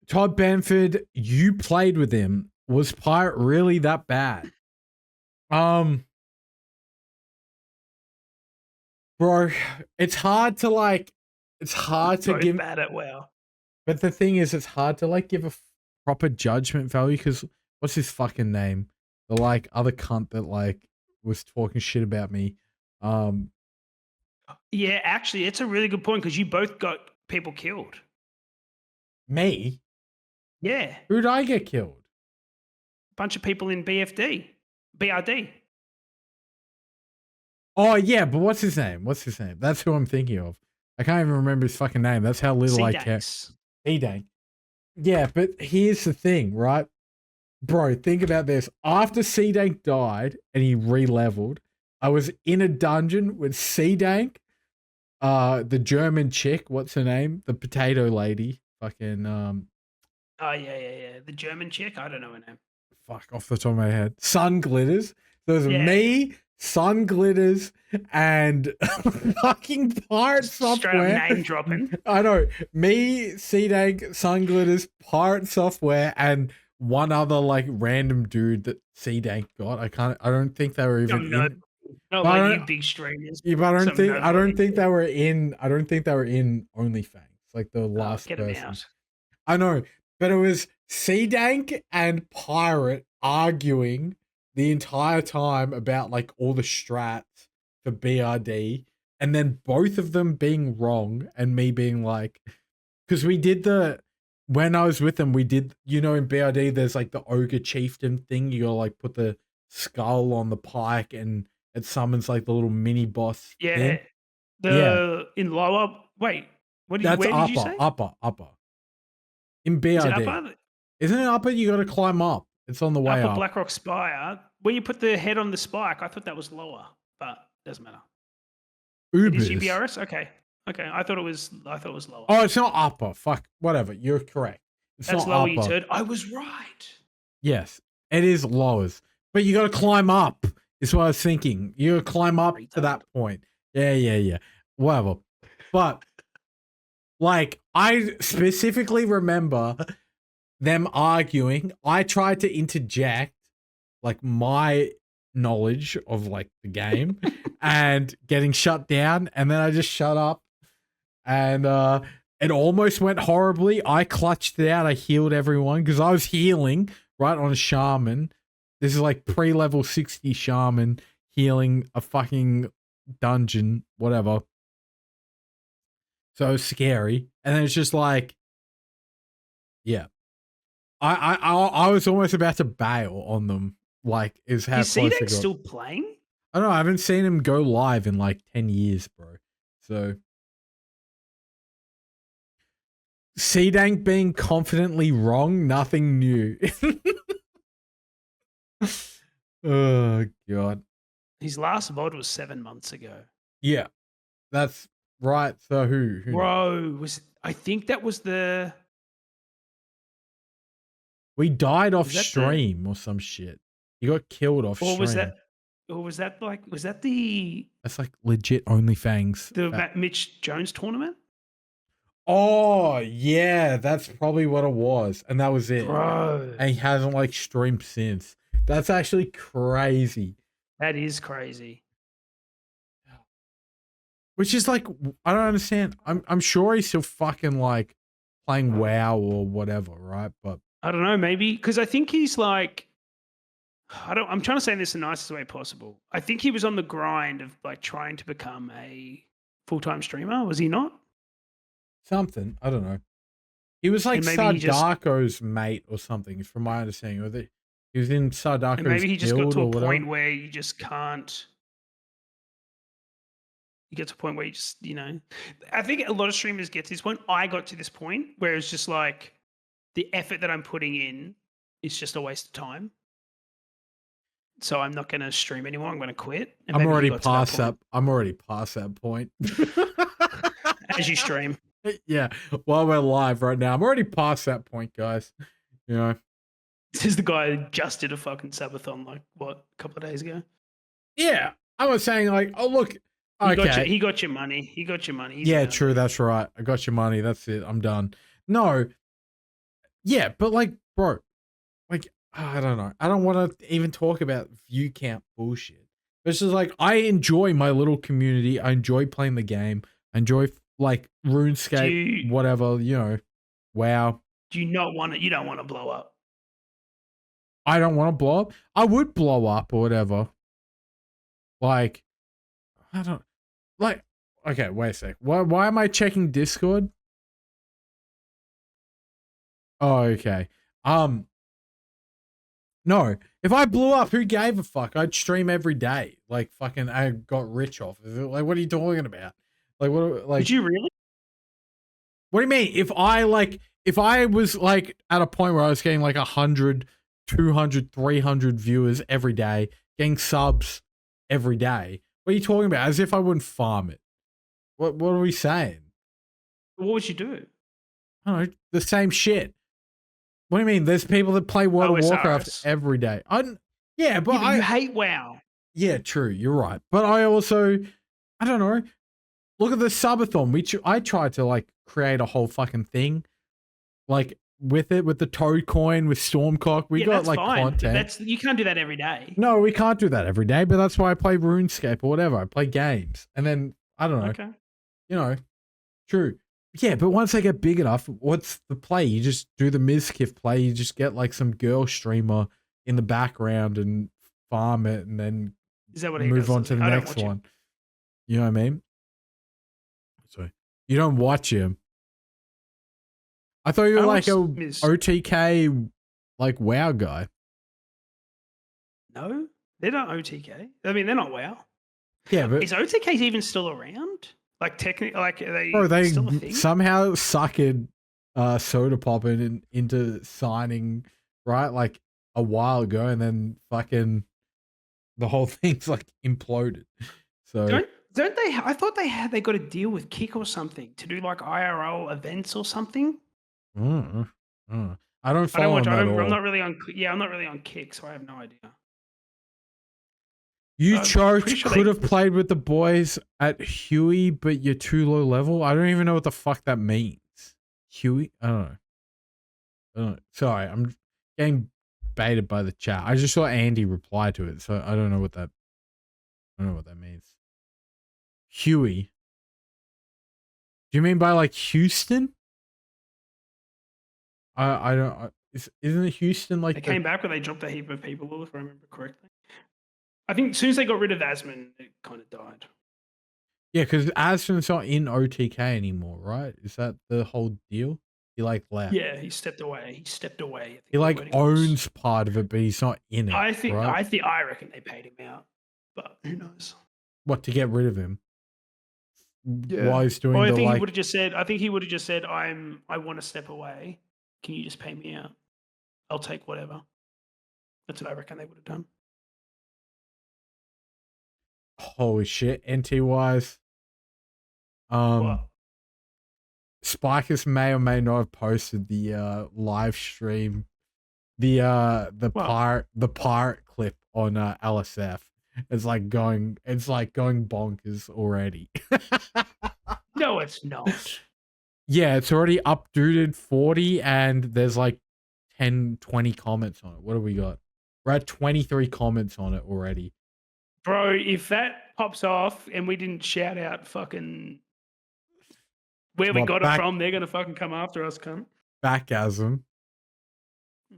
Todd Banford, you played with him. Was Pirate really that bad? Bro, it's hard to give bad at WoW. But the thing is, it's hard to like give a proper judgment value because what's his fucking name? The like other cunt that like was talking shit about me. Yeah, actually, it's a really good point because you both got people killed. Me? Yeah. Who'd I get killed? A bunch of people in BRD. Oh yeah, but what's his name? That's who I'm thinking of. I can't even remember his fucking name. That's how little I care. C-Dank. Yeah, but here's the thing, right? Bro, think about this. After C-Dank died and he re-leveled, I was in a dungeon with C-Dank, the German chick, what's her name? The potato lady. Fucking Oh yeah. The German chick? I don't know her name. Fuck, off the top of my head. Sun Glitters. There was me, Sun Glitters, and fucking Pirate Software. Straight up name dropping. I know. Me, C-Dank, Sun Glitters, Pirate Software, and one other like random dude that C-Dank got. I don't think they were even in. No, like you big streamers. Yeah, but I don't think they were in OnlyFans. Like the last get person. Them out. I know, but it was C-Dank and Pirate arguing the entire time about like all the strats for BRD, and then both of them being wrong and me being like, because when I was with them, we did, in BRD, there's like the ogre chieftain thing. You gotta like put the skull on the pike and it summons like the little mini boss. Yeah. thing. In lower. Wait, where did you say? Upper. In BRD. Isn't it upper? You gotta climb up. It's on the way up. Blackrock Spire. Where you put the head on the spike, I thought that was lower, but doesn't matter. Ubers. It is UBRS? Okay. I thought it was lower. Oh, it's not upper. Fuck. Whatever. You're correct. That's lower, you turd. I was right. Yes. It is lowers. But you gotta climb up, is what I was thinking. You gotta climb up to that point. Yeah. Whatever. But like I specifically remember them arguing. I tried to interject like my knowledge of like the game and getting shut down, and then I just shut up, and it almost went horribly. I clutched it out. I healed everyone because I was healing right on a shaman. This is like pre-level 60 shaman healing a fucking dungeon, whatever. So it was scary, and then it's just like, yeah. I was almost about to bail on them. Like, is how close it got. Still playing? I don't know. I haven't seen him go live in like 10 years, bro. So, C-Dank being confidently wrong, nothing new. Oh, God. His last VOD was 7 months ago. Yeah, that's right. So who Bro, I think that was the... We died off stream or some shit. You got killed off stream. Was that the... That's like legit OnlyFans. The Mitch Jones tournament? Oh, yeah. That's probably what it was. And that was it. Bro. And he hasn't like streamed since. That's actually crazy. That is crazy. Which is like, I don't understand. I'm sure he's still fucking like playing WoW or whatever, right? But I don't know, maybe because I think he's like, I'm trying to say this the nicest way possible. I think he was on the grind of like trying to become a full-time streamer. Was he not? something. I don't know. He was like Sardako's mate or something, from my understanding. Or he was in Sardako's and maybe he just got guild to or a whatever. point where you just can't. You get to a point where you just, I think a lot of streamers get to this point. I got to this point where it's just like the effort that I'm putting in is just a waste of time. So I'm not going to stream anymore. I'm going to quit. And I'm already past that. I'm already past that point. As you stream. Yeah. While we're live right now, I'm already past that point, guys. You know. This is the guy who just did a fucking Subathon, like, what, a couple of days ago? Yeah. I was saying, like, oh, look. Okay. He got your money. He got your money. Yeah, true. That's right. I got your money. That's it. I'm done. No. Yeah, but like, bro, like, I don't know. I don't want to even talk about view count bullshit. It's just like, I enjoy my little community. I enjoy playing the game. I enjoy like RuneScape, whatever, WoW. You don't want to blow up. I don't want to blow up. I would blow up or whatever. Like, I don't like. Okay, wait a sec. Why am I checking Discord? Oh, okay. No. If I blew up, who gave a fuck? I'd stream every day. Like, fucking, I got rich off of it. Like, what are you talking about? Like, what? Like, did you really? What do you mean? If I was like at a point where I was getting like 100, 200, 300 viewers every day, getting subs every day, what are you talking about? As if I wouldn't farm it. What are we saying? What would you do? I don't know, the same shit. What do you mean? There's people that play World of Warcraft every day. Yeah, but you hate WoW. Yeah, true. You're right. But I also, I don't know. Look at the subathon. I tried to like create a whole fucking thing, like with the toad coin with Stormcock. We got like fine. Content. You can't do that every day. No, we can't do that every day. But that's why I play RuneScape or whatever. I play games, and then I don't know. Okay. True. Yeah, but once I get big enough, what's the play? You just do the Mizkif play. You just get like some girl streamer in the background and farm it, and then move on to the next one. You know what I mean? So you don't watch him. I thought you were like a OTK, like WoW guy. No, they're not OTK. I mean, they're not WoW. Yeah, but is OTK even still around? Like technically, like are they still a thing? Somehow suckered Soda Pop into signing, right? Like a while ago, and then fucking the whole thing's like imploded. So don't they? I thought they got a deal with Kick or something to do like IRL events or something. I don't follow them at all. I'm not really on. Yeah, I'm not really on Kick, so I have no idea. You could have played with the boys at Huey, but you're too low level. I don't even know what the fuck that means. Huey? I don't know. Sorry, I'm getting baited by the chat. I just saw Andy reply to it, so I don't know what that means. Huey. Do you mean by like Houston? I don't. Isn't it Houston like? They came back, but they dropped a heap of people, if I remember correctly. I think as soon as they got rid of Asmon, it kind of died. Yeah, because Asmon's not in OTK anymore, right? Is that the whole deal? He like left. Yeah, he stepped away. He like owns part of it, but he's not in it. I reckon they paid him out, but who knows? What, to get rid of him? Yeah. While he's doing I think he would have just said. I think he would have just said, I want to step away. Can you just pay me out? I'll take whatever. That's what I reckon they would have done. Holy shit, NT wise. What? Spikus may or may not have posted the live stream, the pirate clip on LSF. It's like going bonkers already. No, it's not. Yeah, it's already updated 40 and there's like 10, 20 comments on it. What do we got? We're at 23 comments on it already. Bro, if that pops off and we didn't shout out fucking where we got it from, they're going to fucking come after us, cunt. Backasm.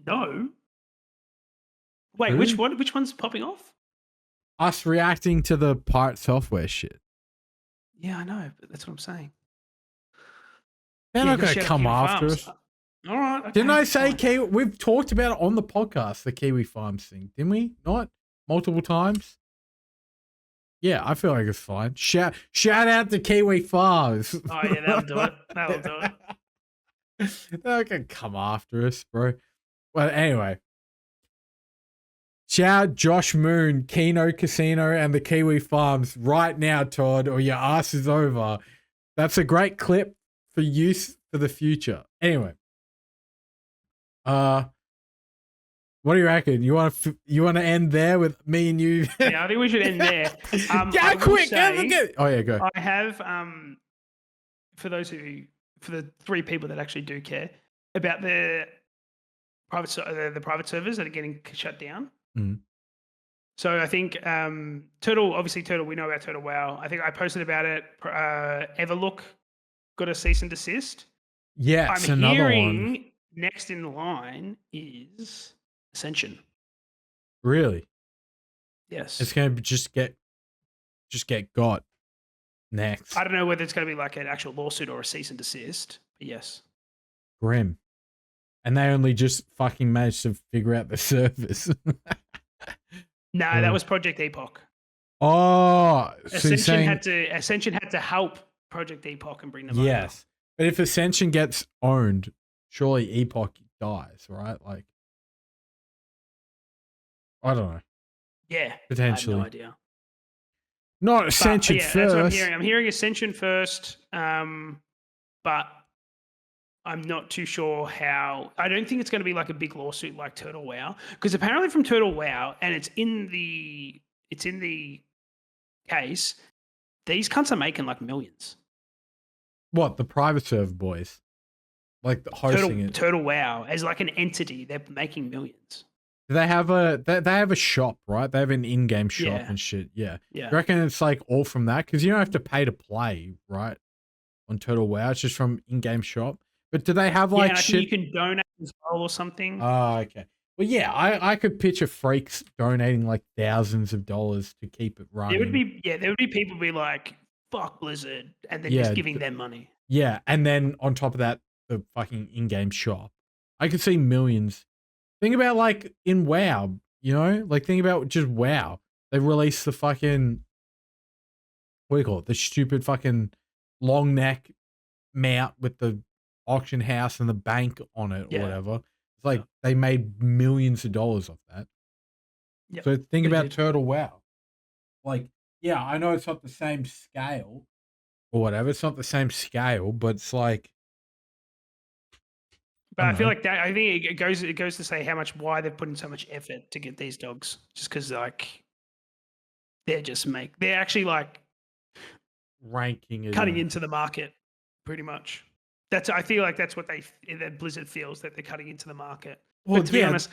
No. Wait, which one's popping off? Us reacting to the Pirate Software shit. Yeah, I know, but that's what I'm saying. They're not going to shout out come Kiwi after Farms. us. All right. Okay, Didn't I say fine. Kiwi? We've talked about it on the podcast, the Kiwi Farms thing, didn't we? Not multiple times. Yeah, I feel like it's fine. Shout out to Kiwi Farms. Oh yeah, that'll do it. That'll do it. They're not going to come after us, bro. Well, anyway. Shout out Josh Moon, Keno Casino, and the Kiwi Farms right now, Todd, or your ass is over. That's a great clip for use for the future. Anyway. What do you reckon? You want to end there with me and you? Yeah, I think we should end there. Go quick, oh yeah, go. I have for the 3 people that actually do care about the private servers that are getting shut down. Mm. So I think Turtle, we know about Turtle WoW. I think I posted about it. Everlook got a cease and desist. Yes, I'm another hearing one. next in line is Ascension. Really? Yes. It's going to just get got next. I don't know whether it's going to be like an actual lawsuit or a cease and desist, but yes. Grim. And they only just fucking managed to figure out the service. No, that was Project Epoch. Oh, so Ascension had to help Project Epoch and bring them over. Yes. But if Ascension gets owned, surely Epoch dies, right? Like, I don't know. Yeah. Potentially. I have no idea. Not Ascension first. That's what I'm hearing. I'm hearing Ascension first, but I'm not too sure how. I don't think it's going to be like a big lawsuit like Turtle WoW, because apparently from Turtle WoW, and it's in the case, these cunts are making like millions. What, the private server boys? Like hosting it. Turtle WoW as like an entity, they're making millions. They have a shop, right? They have an in-game shop and shit. Yeah. Yeah. You reckon it's like all from that? Because you don't have to pay to play, right? On Turtle WoW, it's just from in-game shop. But do they have like and I shit? think you can donate as well or something. Oh, okay. Well, yeah, I could picture freaks donating like thousands of dollars to keep it running. There would be people be like, fuck Blizzard, and then just giving them money. Yeah, and then on top of that, the fucking in-game shop. I could see millions. Think about like in WoW, you know? Like think about just WoW. They released the fucking, what do you call it? The stupid fucking long neck mount with the auction house and the bank on it or whatever. It's like they made millions of dollars off that. Yep. So think about Turtle WoW. Like, yeah, I know it's not the same scale or whatever. It's not the same scale, but it's like. But I feel like that. I think it goes to say why they're putting so much effort to get these dogs, just because like they're actually like ranking it, cutting into the market, pretty much. I feel like that's what that Blizzard feels, that they're cutting into the market. Well, but to be honest,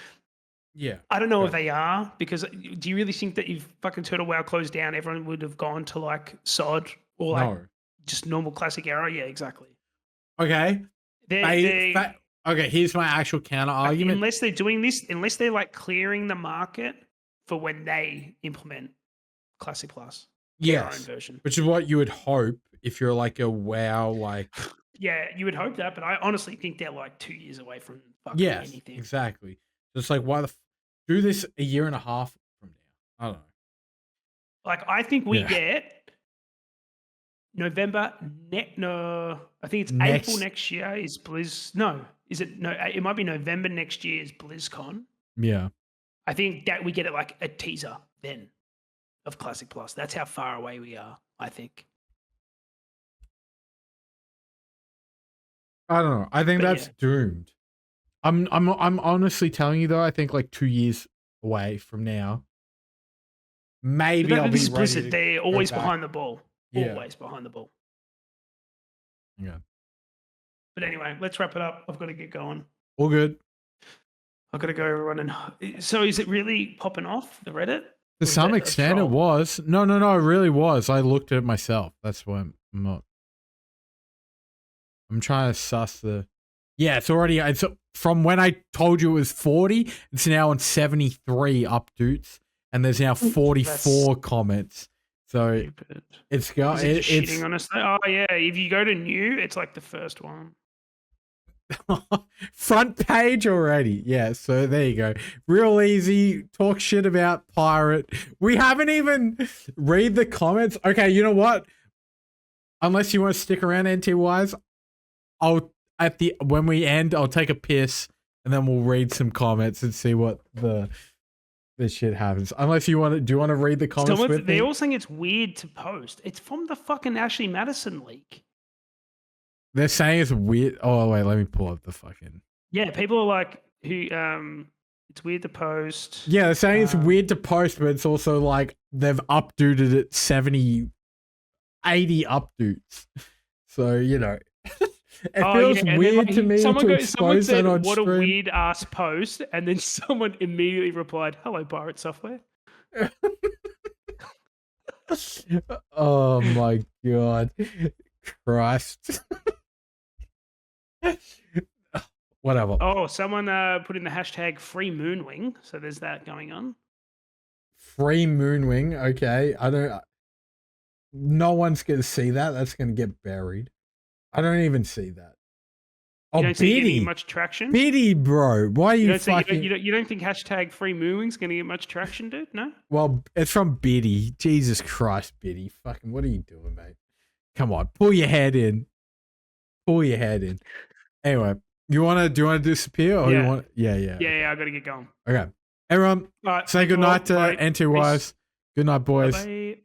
I don't know if they are, because do you really think that if fucking Turtle WoW closed down, everyone would have gone to like SOD or like just normal classic era? Yeah, exactly. Okay. Okay, here's my actual counter argument. Unless they're doing this, unless they're like clearing the market for when they implement Classic Plus, their own version, which is what you would hope if you're like a WoW like. Yeah, you would hope that, but I honestly think they're like 2 years away from fucking anything. Exactly. Just like why do this a year and a half from now? I don't know. Like I think we get November. I think it's April next year is Blizz. No, is it? No, it might be November next year is BlizzCon. Yeah. I think that we get it like a teaser then of Classic Plus. That's how far away we are, I think. I don't know. I think that's doomed. I'm honestly telling you though, I think like 2 years away from now. Maybe I'll be ready. They're always behind the ball. Always behind the ball. Yeah. But anyway, let's wrap it up. I've got to get going. All good. I've got to go run so is it really popping off, the Reddit? To some extent it was. No, it really was. I looked at it myself. That's why I'm not. I'm trying to suss the. Yeah, it's from when I told you it was 40, it's now on 73 updates, and there's now 44 comments. So it's got. It's shitting on us. Oh yeah, if you go to new, it's like the first one. Front page already. Yeah, so there you go. Real easy. Talk shit about pirate. We haven't even read the comments. Okay, you know what? Unless you want to stick around, NT-wise, when we end, I'll take a piss and then we'll read some comments and see what this shit happens. Unless do you want to read the comments with me? They're all saying it's weird to post. It's from the fucking Ashley Madison leak. They're saying it's weird. Oh wait, let me pull up the fucking. Yeah, people are like, it's weird to post. Yeah, they're saying it's weird to post, but it's also like they've updated it 70, 80 updates. So it feels weird to me to expose that on what stream. A weird ass post, and then someone immediately replied, "Hello, pirate software." Oh my god, Christ. Whatever. Oh, someone put in the hashtag free Moonwing, so there's that going on. Free Moonwing, okay. No one's gonna see that. That's gonna get buried. I don't even see that. You don't see getting much traction? Biddy, bro. Why are you fucking... You don't think hashtag free Moonwing's gonna get much traction, dude? No? Well, it's from Biddy. Jesus Christ, Biddy. Fucking, what are you doing, mate? Come on, pull your head in. Pull your head in. Anyway, do you want to disappear or you want? Yeah. I gotta get going. Okay, everyone, say goodnight to NT-wise. Good night, boys. Bye-bye.